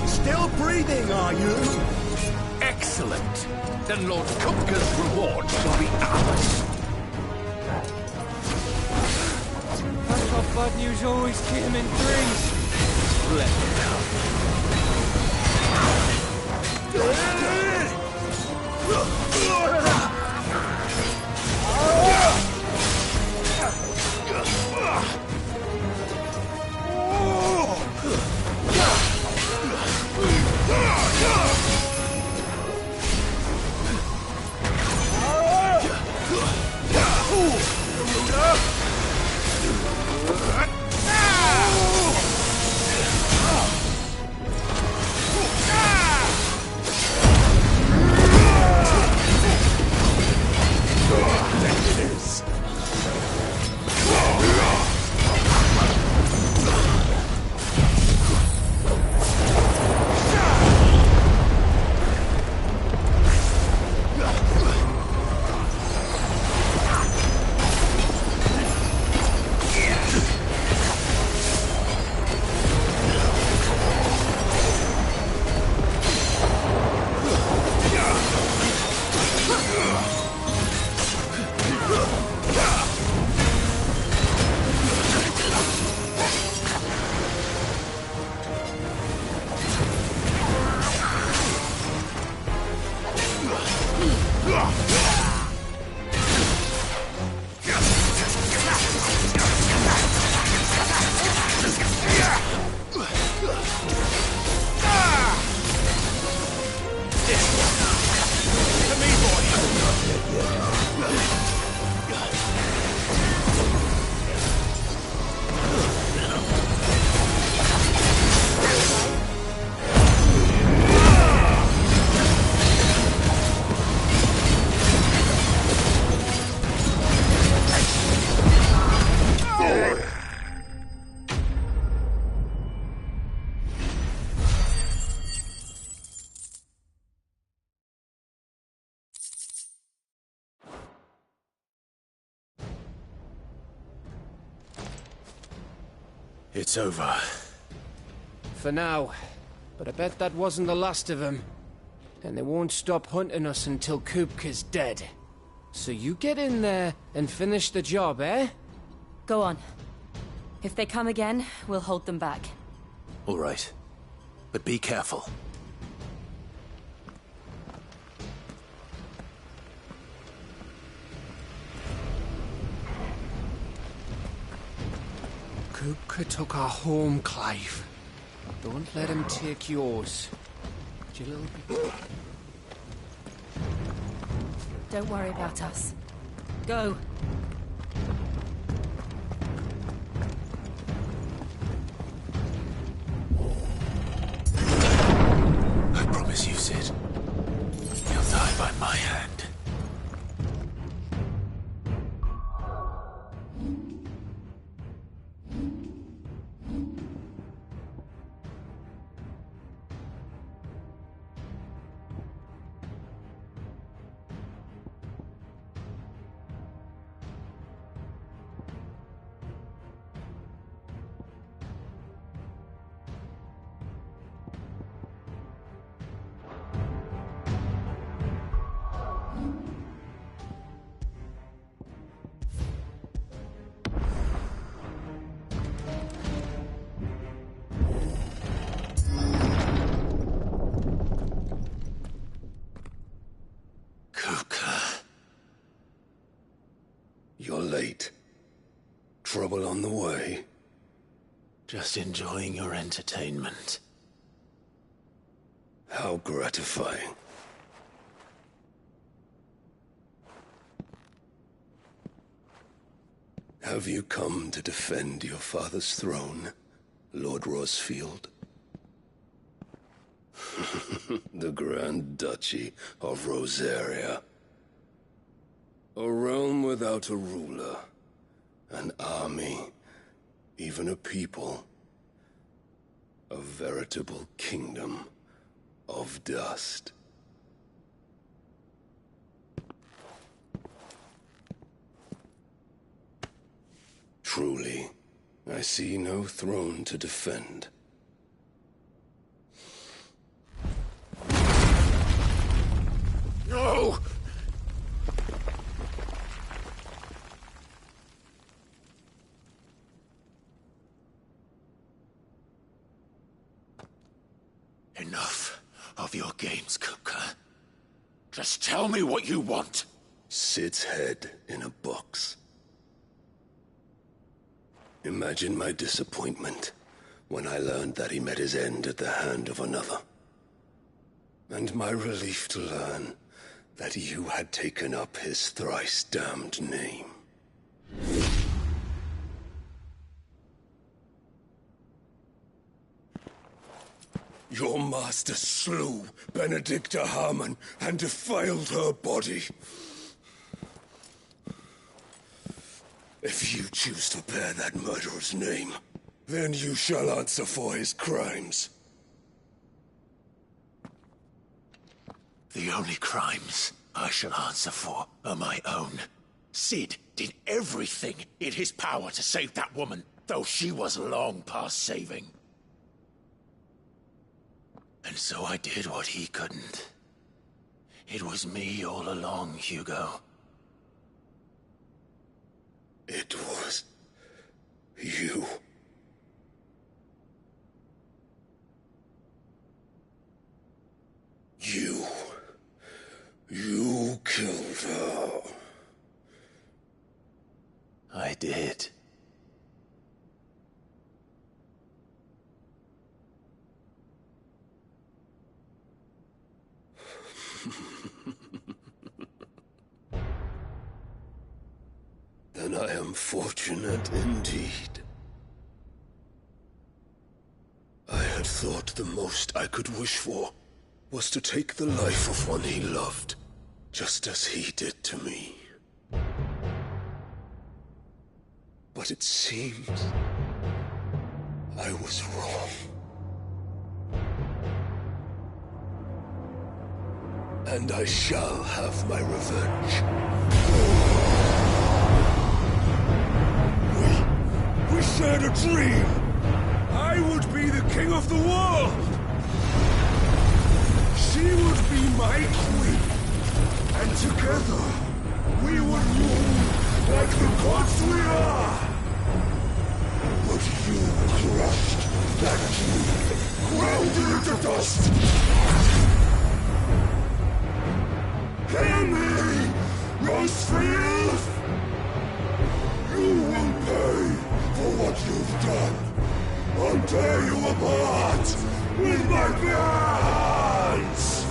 Still breathing, are you? Excellent. Then Lord Kupka's reward shall be ours. I thought bad news always came in threes. Let me It's over. For now. But I bet that wasn't the last of them. And they won't stop hunting us until Kupka's dead. So you get in there and finish the job, eh? Go on. If they come again, we'll hold them back. All right. But be careful. Kupka took our home, Clive. Don't let him take yours. You little... Don't worry about us. Go. I promise you, Sid. You'll die by my hand. You're late. Trouble on the way? Just enjoying your entertainment. How gratifying. Have you come to defend your father's throne, Lord Rosfield? The Grand Duchy of Rosaria. A realm without a ruler, an army, even a people. A veritable kingdom of dust. Truly, I see no throne to defend. No! Enough of your games, Kupka. Just tell me what you want. Sid's head in a box. Imagine my disappointment when I learned that he met his end at the hand of another. And my relief to learn that you had taken up his thrice damned name. Your master slew Benedicta Harmon and defiled her body. If you choose to bear that murderer's name, then you shall answer for his crimes. The only crimes I shall answer for are my own. Sid did everything in his power to save that woman, though she was long past saving. And so I did what he couldn't. It was me all along, Hugo. It was you. You killed her. I did. Then I am fortunate indeed. I had thought the most I could wish for was to take the life of one he loved, just as he did to me. But it seems I was wrong. And I shall have my revenge. We shared a dream! king of the world! She would be my queen, and together we would rule like the gods we are! But you crushed that dream, ground it into dust! Hear me, Rosefield! You will pay for what you've done. I'll tear you apart with my bare hands!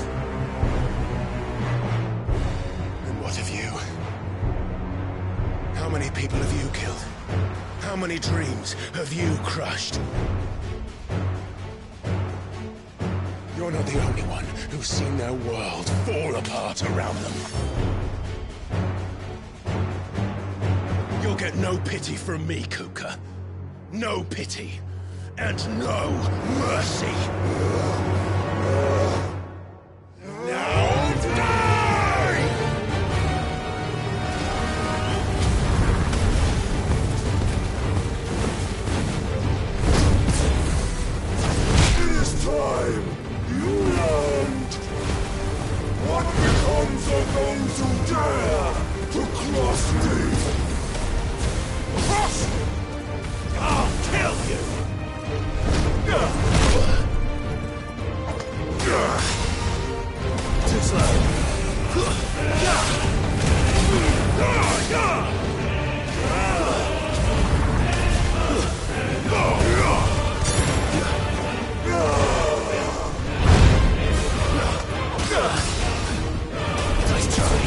And what of you? How many people have you killed? How many dreams have you crushed? You're not the only one who's seen their world fall apart around them. You'll get no pity from me, Kupka. No pity. And no mercy. Now die! It is time you learned what becomes of those who dare to cross me. Cross! I'll kill you! Too slow. Nice try.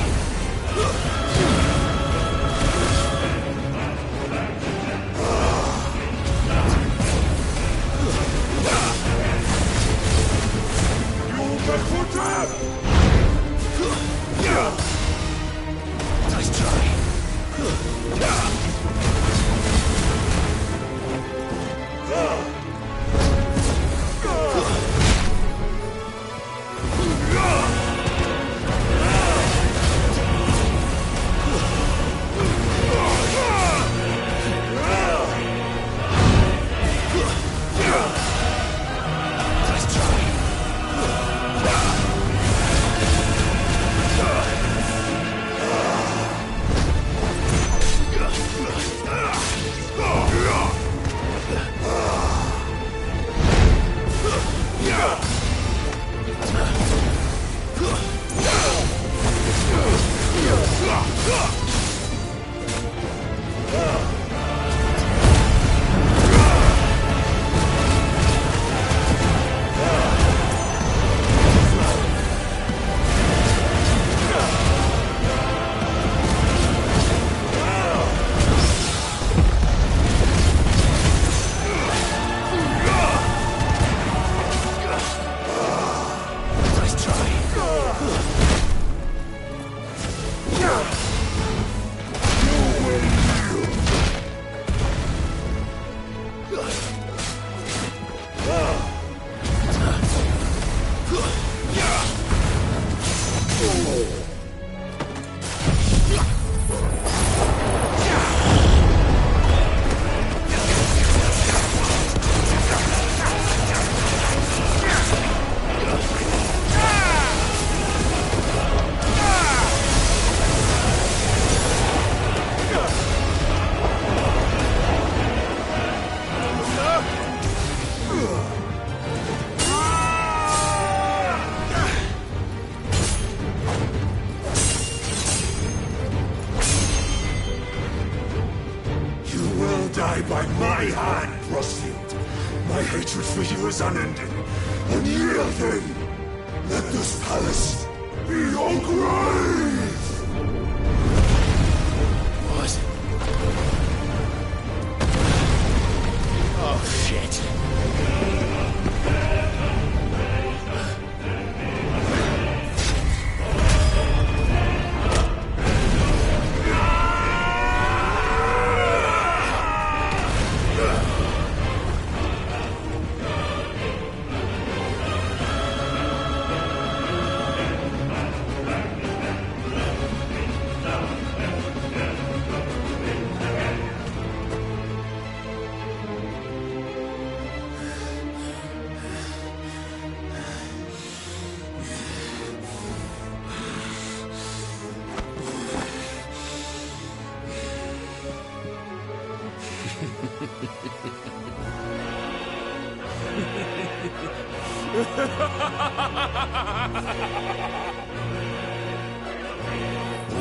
Nice try. die by my hand, Rosefield. My hatred for you is unending. Unyielding. Let this palace be your grave! What? Oh, shit.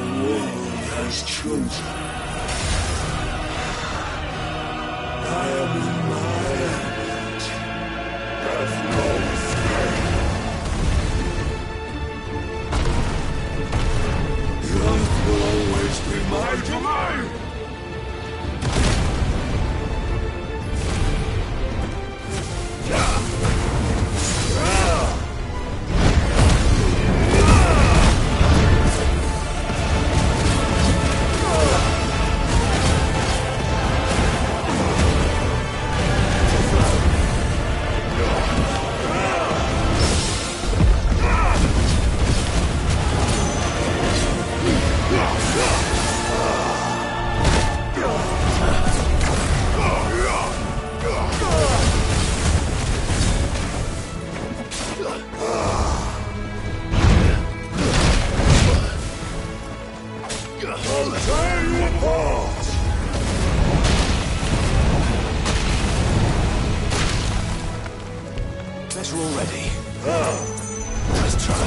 world has chosen. I am in my element. Have no escape. Earth will always be my domain. I'll tear you apart! Better already. Let's try.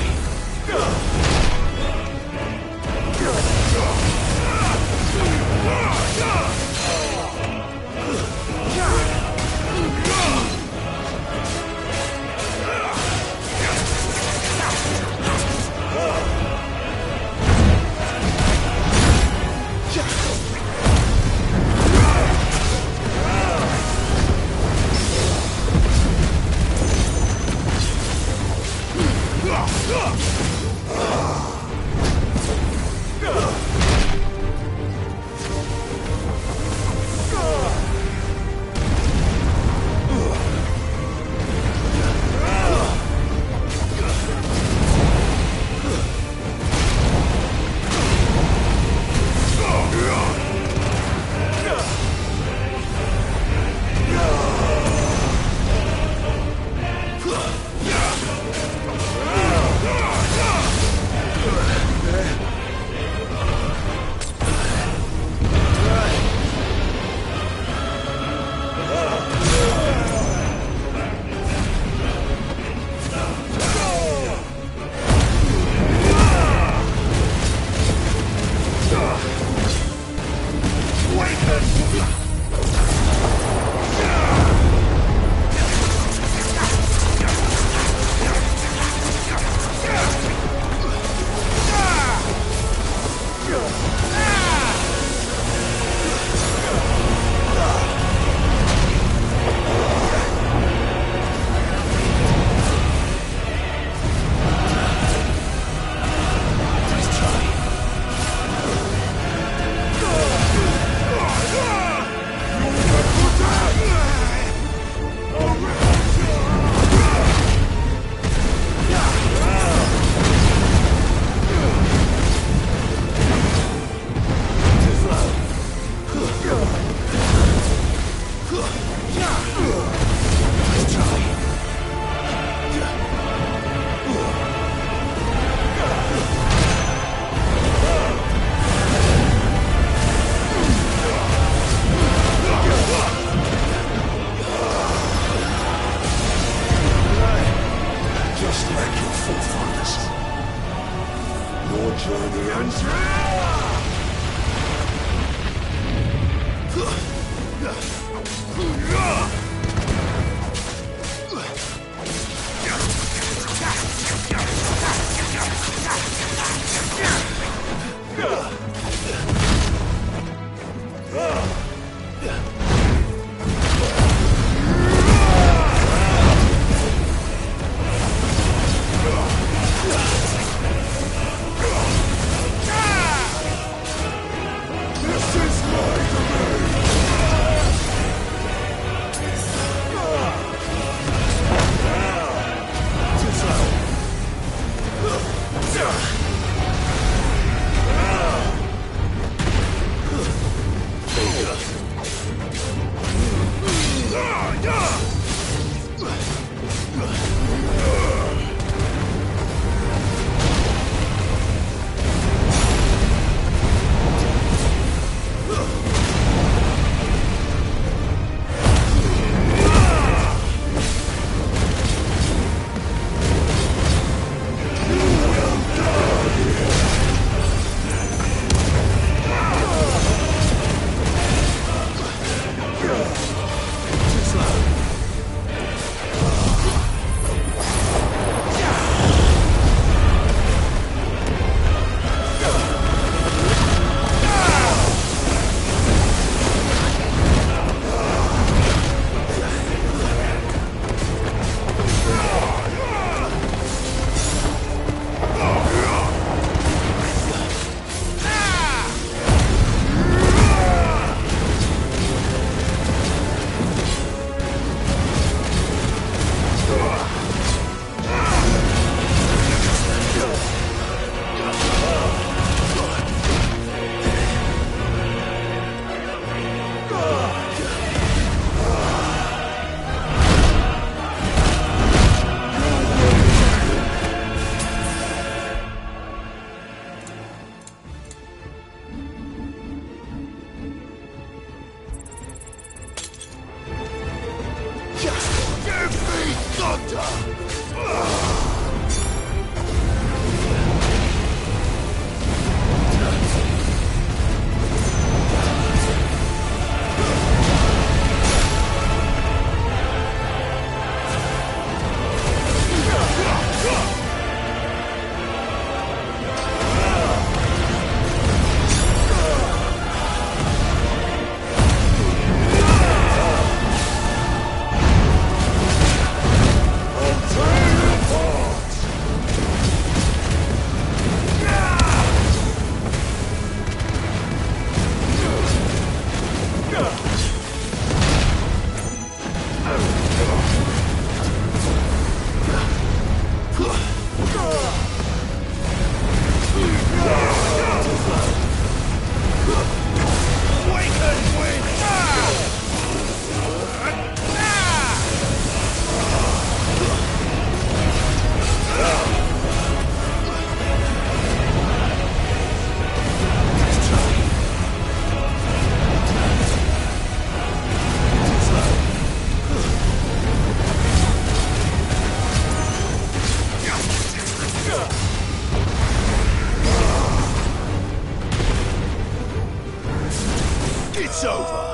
It's over.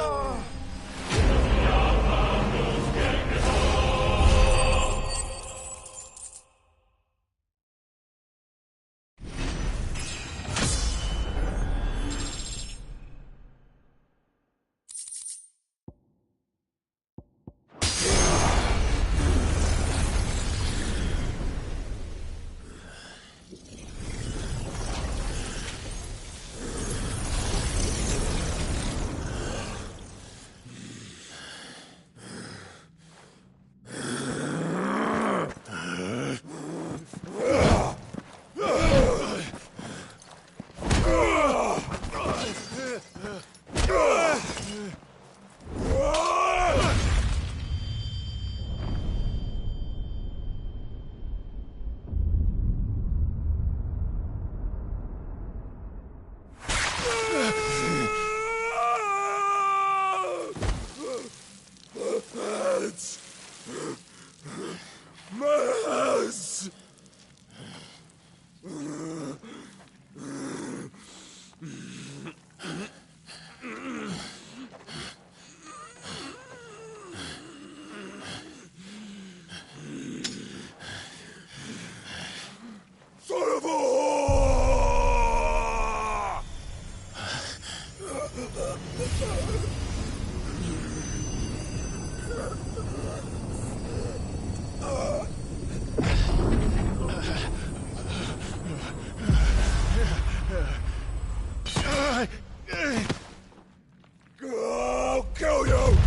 I'll kill you!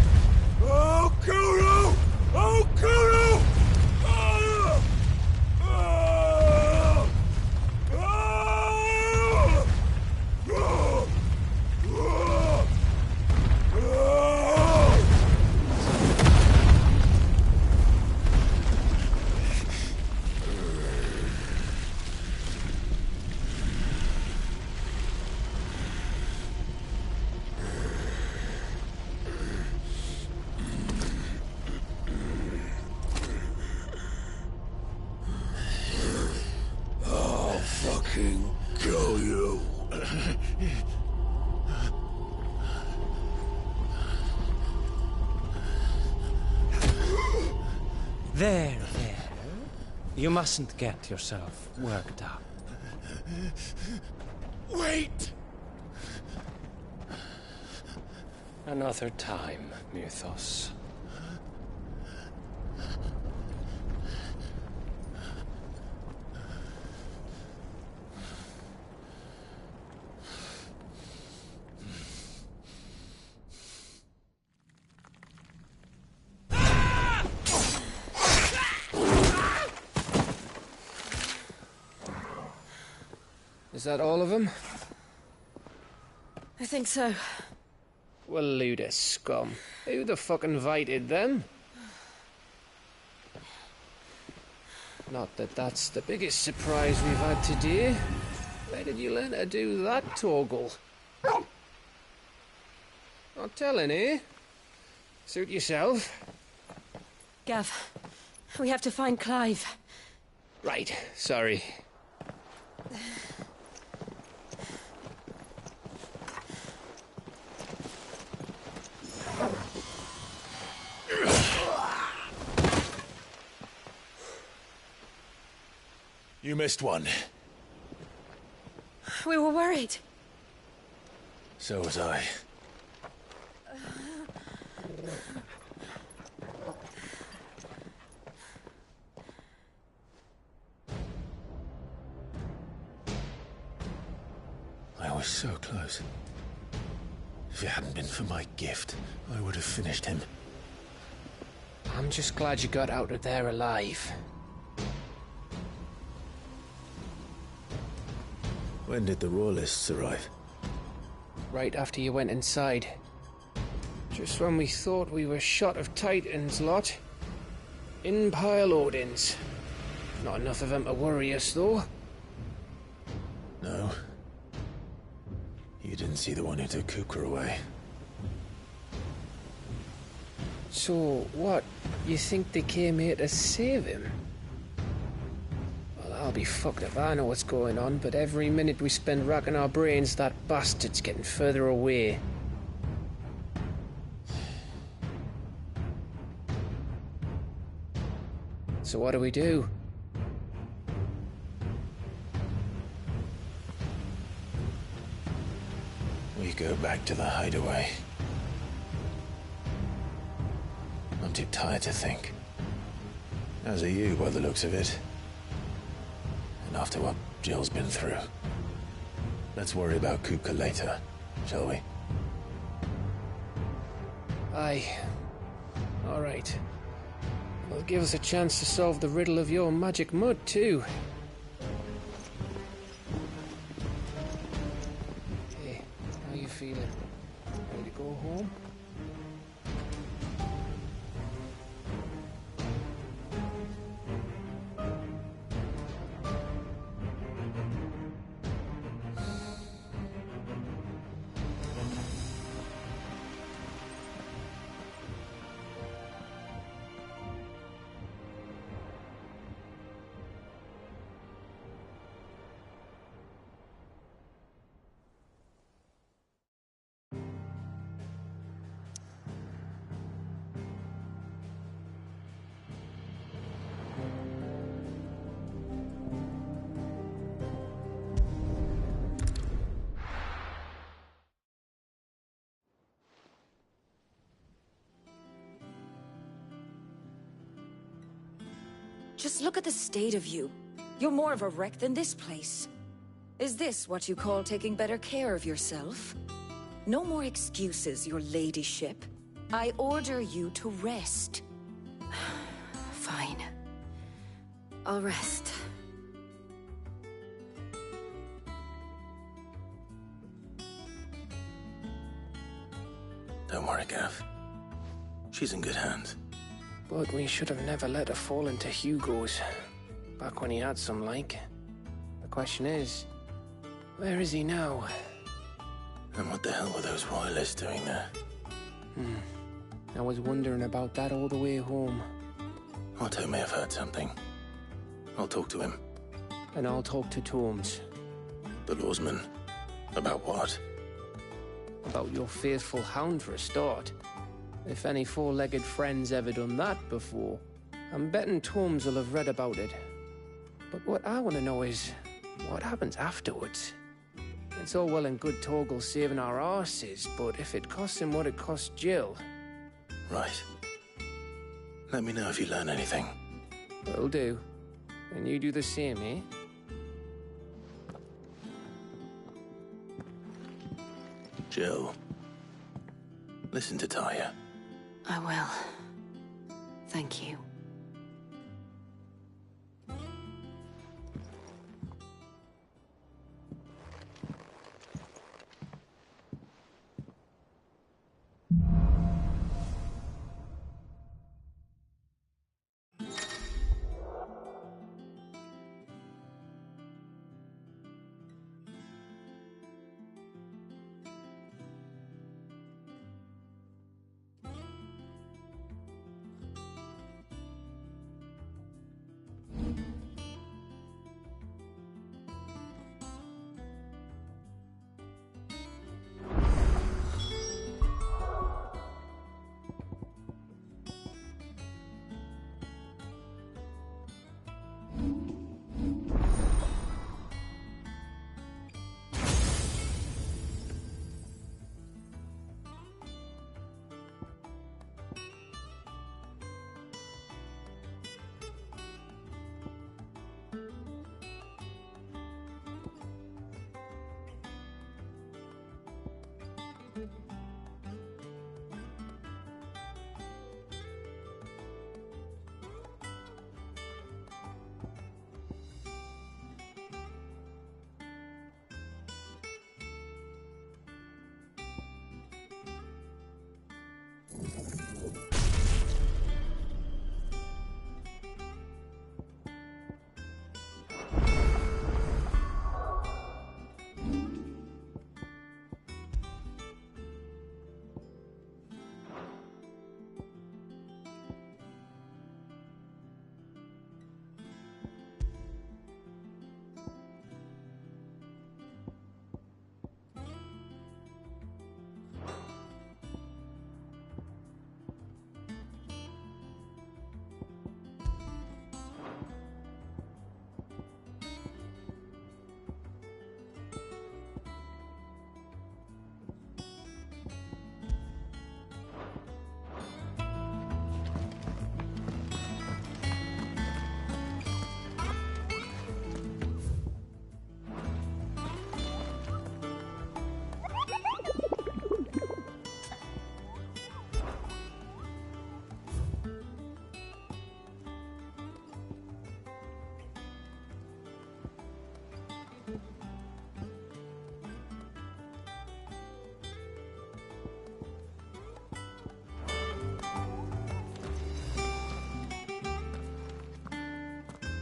I'll kill you! I'll kill you! Kill you. There. You mustn't get yourself worked up. Wait! Another time, Mythos. Is that all of them? I think so. Well, Luda scum. Who the fuck invited them? Not that that's the biggest surprise we've had today. Where did you learn to do that, Torgal? Not telling, eh? Suit yourself. Gav, We have to find Clive. Right, sorry. You missed one. We were worried. So was I. I was so close. If it hadn't been for my gift, I would have finished him. I'm just glad you got out of there alive. When did the Royalists arrive? Right after you went inside. Just when we thought we were shot of Titans, lot. In pile Odins. Not enough of them to worry us, though. No. You didn't see the one who took Kupka away. So, what? You think they came here to save him? Well, I'll be fucked if I know what's going on, but every minute we spend racking our brains, that bastard's getting further away. So what do we do? We go back to the hideaway. I'm too tired to think. As are you, by the looks of it. And after what Jill's been through. Let's worry about Kupka later, shall we? Aye. All right. It'll give us a chance to solve the riddle of your magic mud, too. Hey, how you feeling? Ready to go home? Just look at the state of you. You're more of a wreck than this place. Is this what you call taking better care of yourself? No more excuses, your ladyship. I order you to rest. Fine. I'll rest. Don't worry, Gav. She's in good hands. But we should have never let her fall into Hugo's. Back when he had some like. The question is, where is he now? And what the hell were those royalists doing there? I was wondering about that all the way home. Otto may have heard something. I'll talk to him. And I'll talk to Torms. The lawsman? About what? About your faithful hound for a start. If any four-legged friend's ever done that before, I'm betting Torms will have read about it. But what I want to know is, what happens afterwards? It's all well and good Torgal saving our arses, but if it costs him what it cost Jill... Right. Let me know if you learn anything. Will do. And you do the same, eh? Jill. Listen to Taya. I will. Thank you.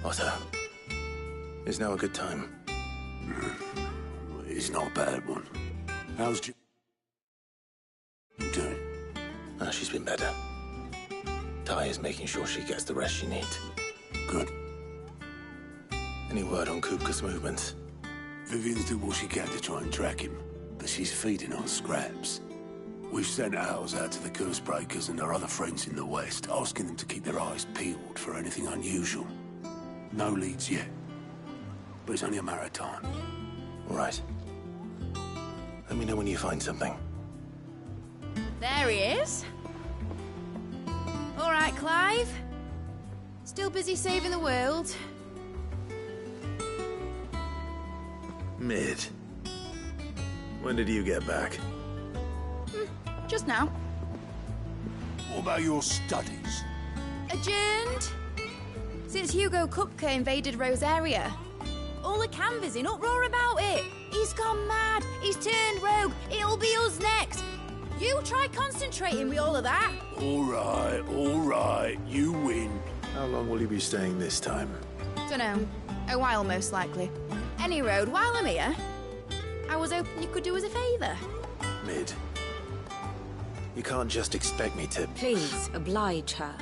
Otto, is now a good time? It's not a bad one. How's Jill doing? She's been better. Ty is making sure she gets the rest she needs. Good. Any word on Kupka's movements? Vivian's doing what she can to try and track him, but she's feeding on scraps. We've sent ours out to the Cursebreakers and our other friends in the West, asking them to keep their eyes peeled for anything unusual. No leads yet, but it's only a matter of time. All right. Let me know when you find something. There he is. All right, Clive. Still busy saving the world. Mid. When did you get back? Just now. What about your studies? Adjourned. Since Hugo Kupka invaded Rosaria. All the canvassing in uproar about it. He's gone mad. He's turned rogue. It'll be us next. You try concentrating with all of that. All right. You win. How long will you be staying this time? Dunno. A while, most likely. Any road, while I'm here, I was hoping you could do us a favour. Mid. You can't just expect me to... Please, oblige her.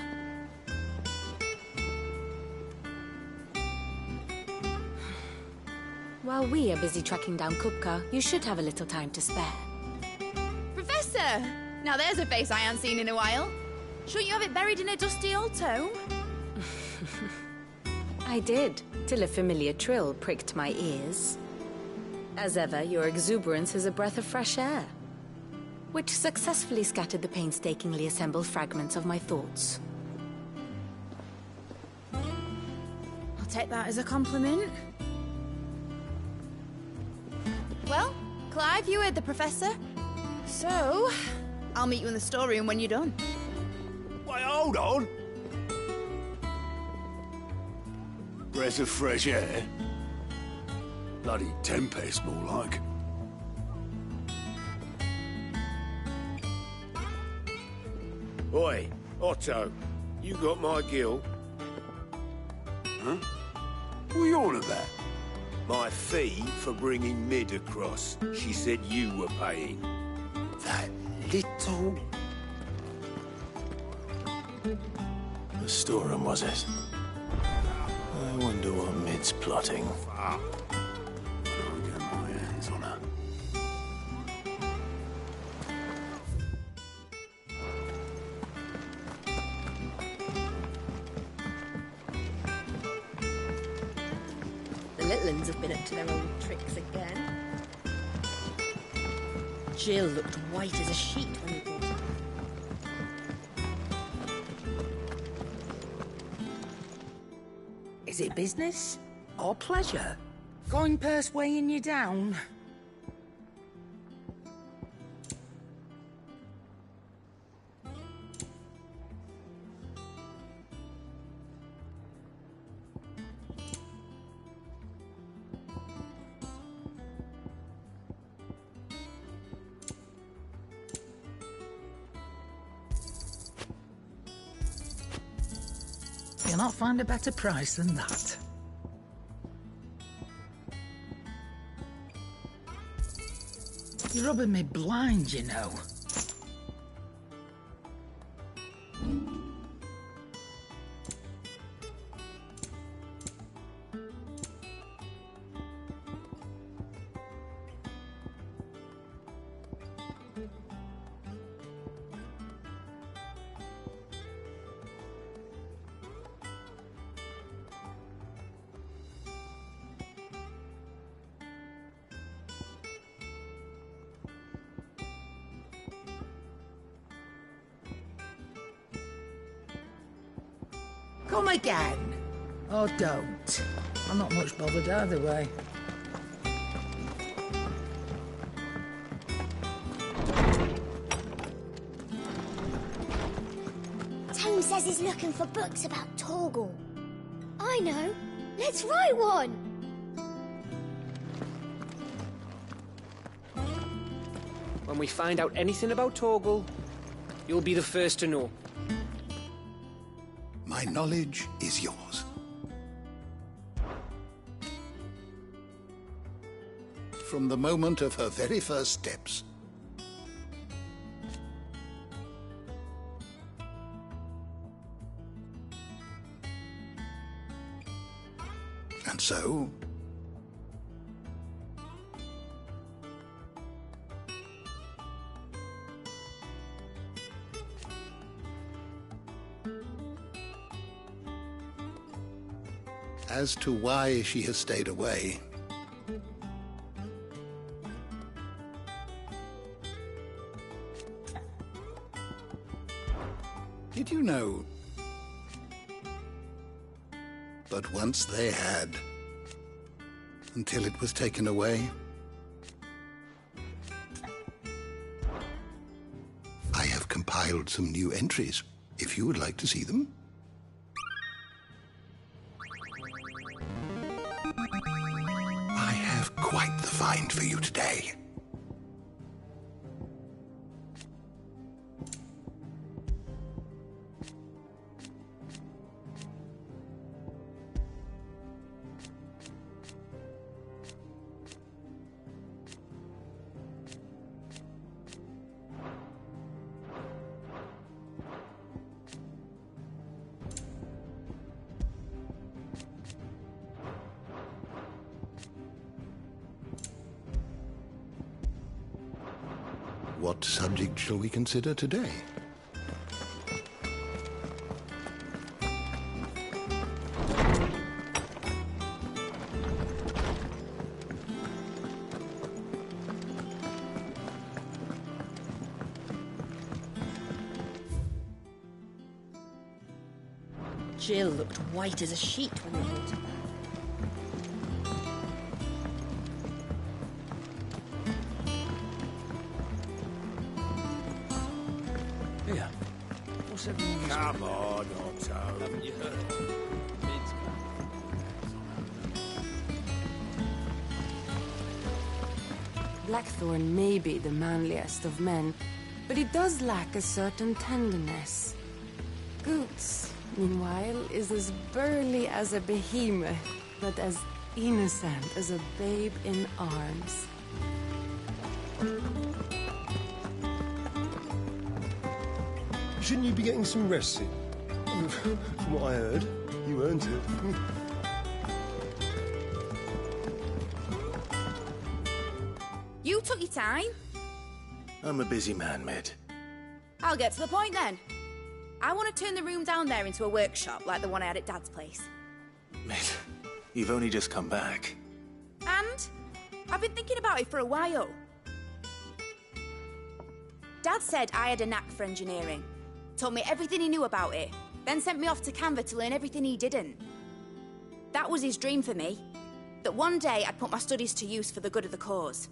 While we are busy tracking down Kupka, you should have a little time to spare. Professor! Now there's a face I haven't seen in a while. Shouldn't you have it buried in a dusty old tome? I did, till a familiar trill pricked my ears. As ever, your exuberance is a breath of fresh air, which successfully scattered the painstakingly assembled fragments of my thoughts. I'll take that as a compliment. Well, Clive, you heard the Professor. So, I'll meet you in the storeroom when you're done. Wait, hold on. Breath of fresh air. Bloody tempest, more like. Oi, Otto, you got my gill? Huh? What are you on about? My fee for bringing Mid across. She said you were paying. That little... The storeroom, was it? I wonder what Mid's plotting. I'll get my hands on her. The little uns have been up to their old tricks again. Jill looked white as a sheet when we brought her. Is it business or pleasure? Going purse weighing you down? You'll not find a better price than that. You're rubbing me blind, you know. Come again. Or don't. I'm not much bothered either way. Tone says he's looking for books about Torgal. I know. Let's write one. When we find out anything about Torgal, you'll be the first to know. My knowledge is yours. from the moment of her very first steps. And so, as to why she has stayed away, did you know that once they had, until it was taken away? I have compiled some new entries, if you would like to see them. I have quite the find for you today. What subject shall we consider today? Jill looked white as a sheet when they brought her back. Here. What's everyone? Come on, Otto. Haven't you heard? Blackthorn may be the manliest of men, but he does lack a certain tenderness. Goots, meanwhile, is as burly as a behemoth, but as innocent as a babe in arms. Shouldn't you be getting some rest soon? From what I heard, you earned it. You took your time. I'm a busy man, Mid. I'll get to the point then. I want to turn the room down there into a workshop like the one I had at Dad's place. Mid, you've only just come back. And I've been thinking about it for a while. Dad said I had a knack for engineering. Told me everything he knew about it, then sent me off to Canva to learn everything he didn't. That was his dream for me, that one day I'd put my studies to use for the good of the cause.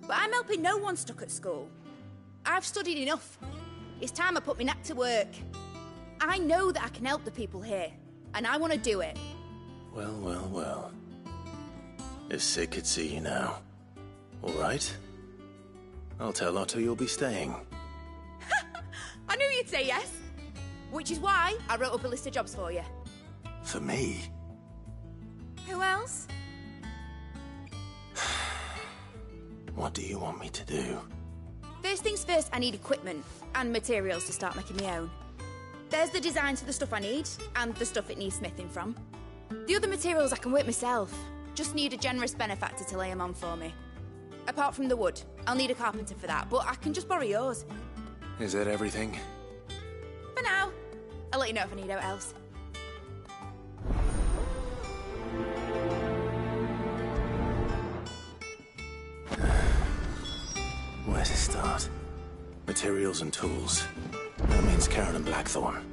But I'm helping no one stuck at school. I've studied enough. It's time I put my knack to work. I know that I can help the people here, and I want to do it. Well, well, well. If Sid could see you now. All right? I'll tell Otto you'll be staying. I knew you'd say yes. Which is why I wrote up a list of jobs for you. For me? Who else? What do you want me to do? First things first, I need equipment and materials to start making my own. There's the designs for the stuff I need, and the stuff it needs smithing from. The other materials I can work myself. Just need a generous benefactor to lay them on for me. Apart from the wood, I'll need a carpenter for that, but I can just borrow yours. Is that everything? For now. I'll let you know if I need out else. Where to start? Materials and tools. That means Karen and Blackthorn.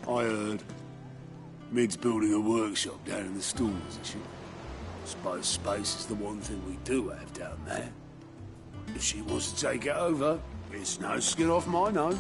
I heard Mid's building a workshop down in the stores, is she? Suppose space is the one thing we do have down there. If she wants to take it over, it's no skin off my nose.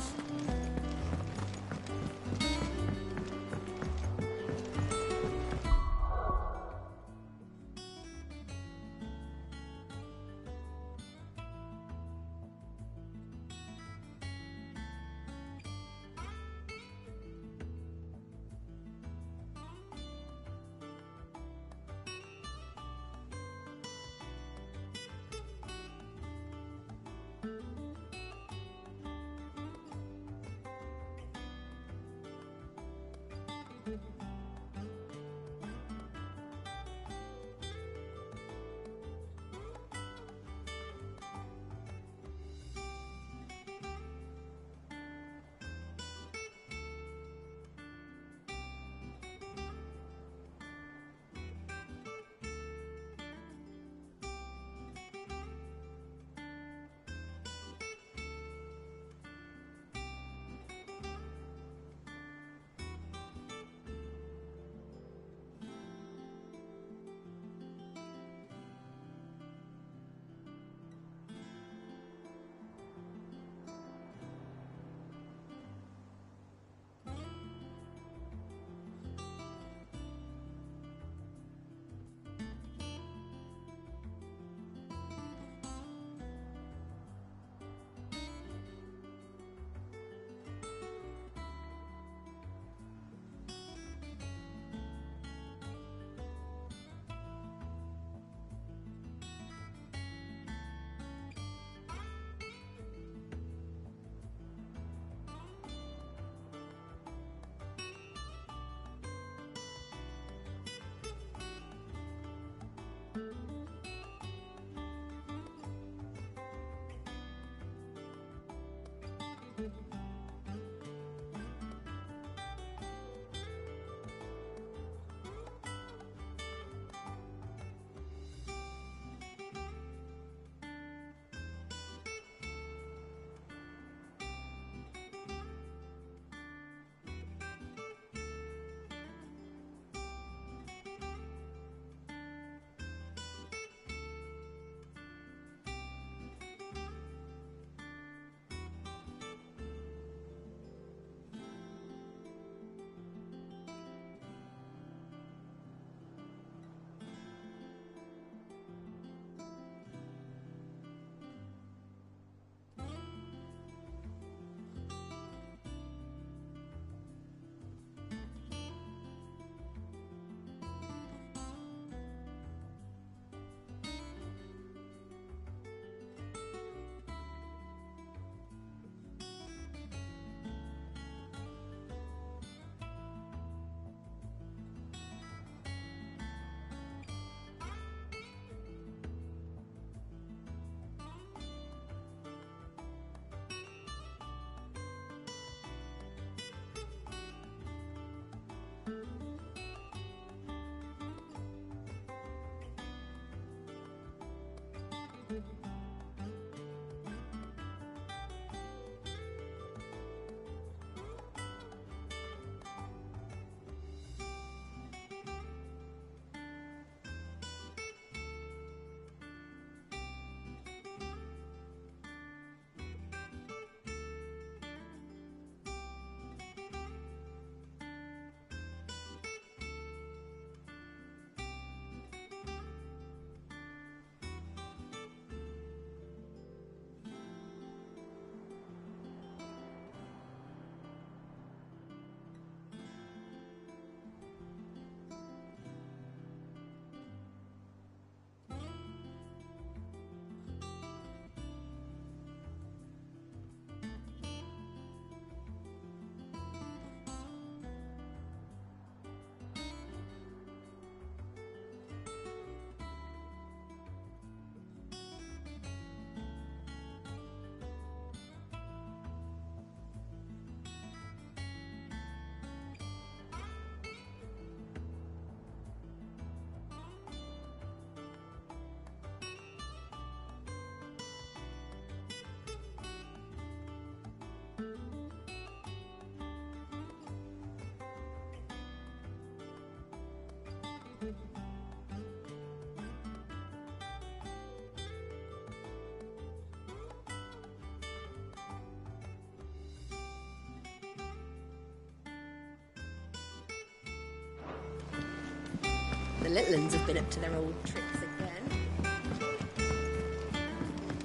The little uns have been up to their old tricks again.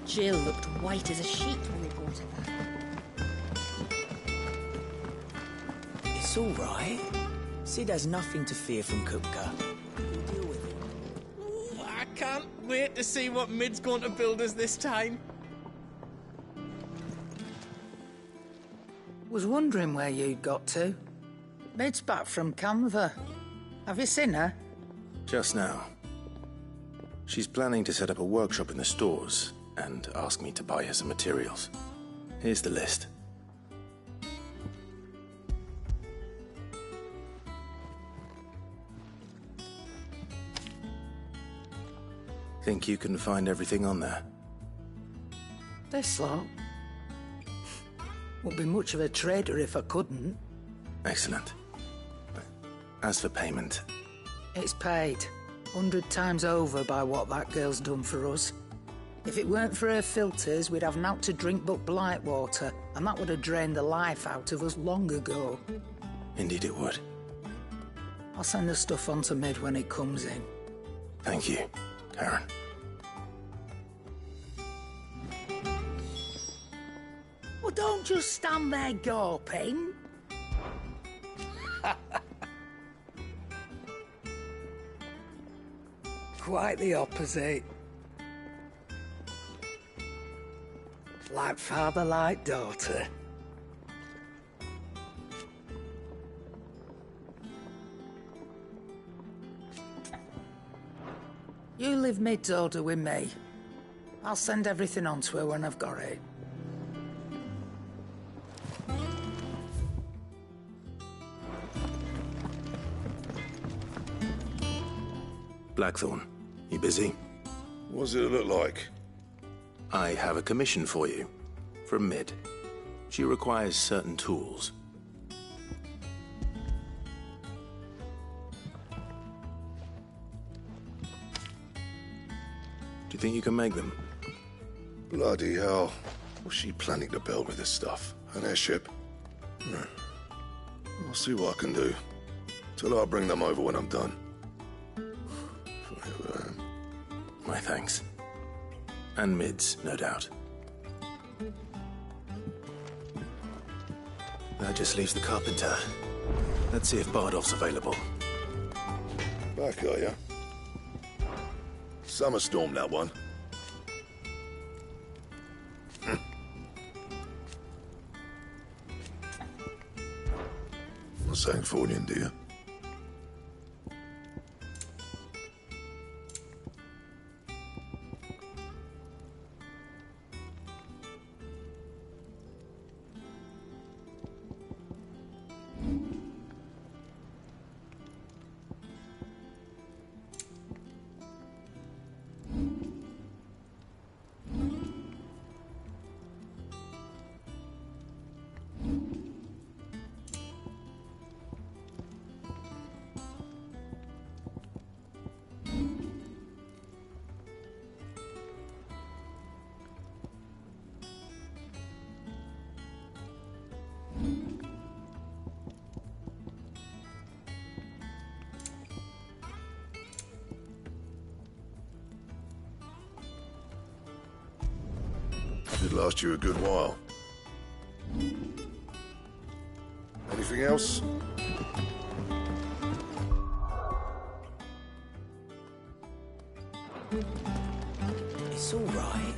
Jill looked white as a sheet when we brought her back. It's all right. Sid has nothing to fear from Kupka. We'll deal with him. I can't wait to see what Mid's going to build us this time. Was wondering where you'd got to. Mid's back from Canva. Have you seen her? Just now. She's planning to set up a workshop in the stores and ask me to buy her some materials. Here's the list. Think you can find everything on there? This lot? Wouldn't be much of a trader if I couldn't. Excellent. As for payment... It's paid. 100 times over by what that girl's done for us. If it weren't for her filters, we'd have naught to drink but blight water, and that would have drained the life out of us long ago. Indeed it would. I'll send the stuff on to Mid when it comes in. Thank you, Karen. Well, don't just stand there gawping. Quite the opposite. Like father, like daughter. You leave Mid's order with me. I'll send everything on to her when I've got it. Blackthorn, you busy? What does it look like? I have a commission for you. From Mid. She requires certain tools. Do you think you can make them? Bloody hell. What's she planning to build with this stuff? An airship? I'll see what I can do. Till I bring them over when I'm done. My thanks. And Mid's, no doubt. That just leaves the carpenter. Let's see if Bardolph's available. Back, are ya? Summer storm, that one. Not saying Fornian, do you? Should last you a good while. Anything else? It's all right.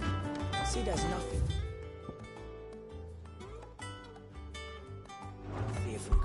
Sid has nothing. Fear from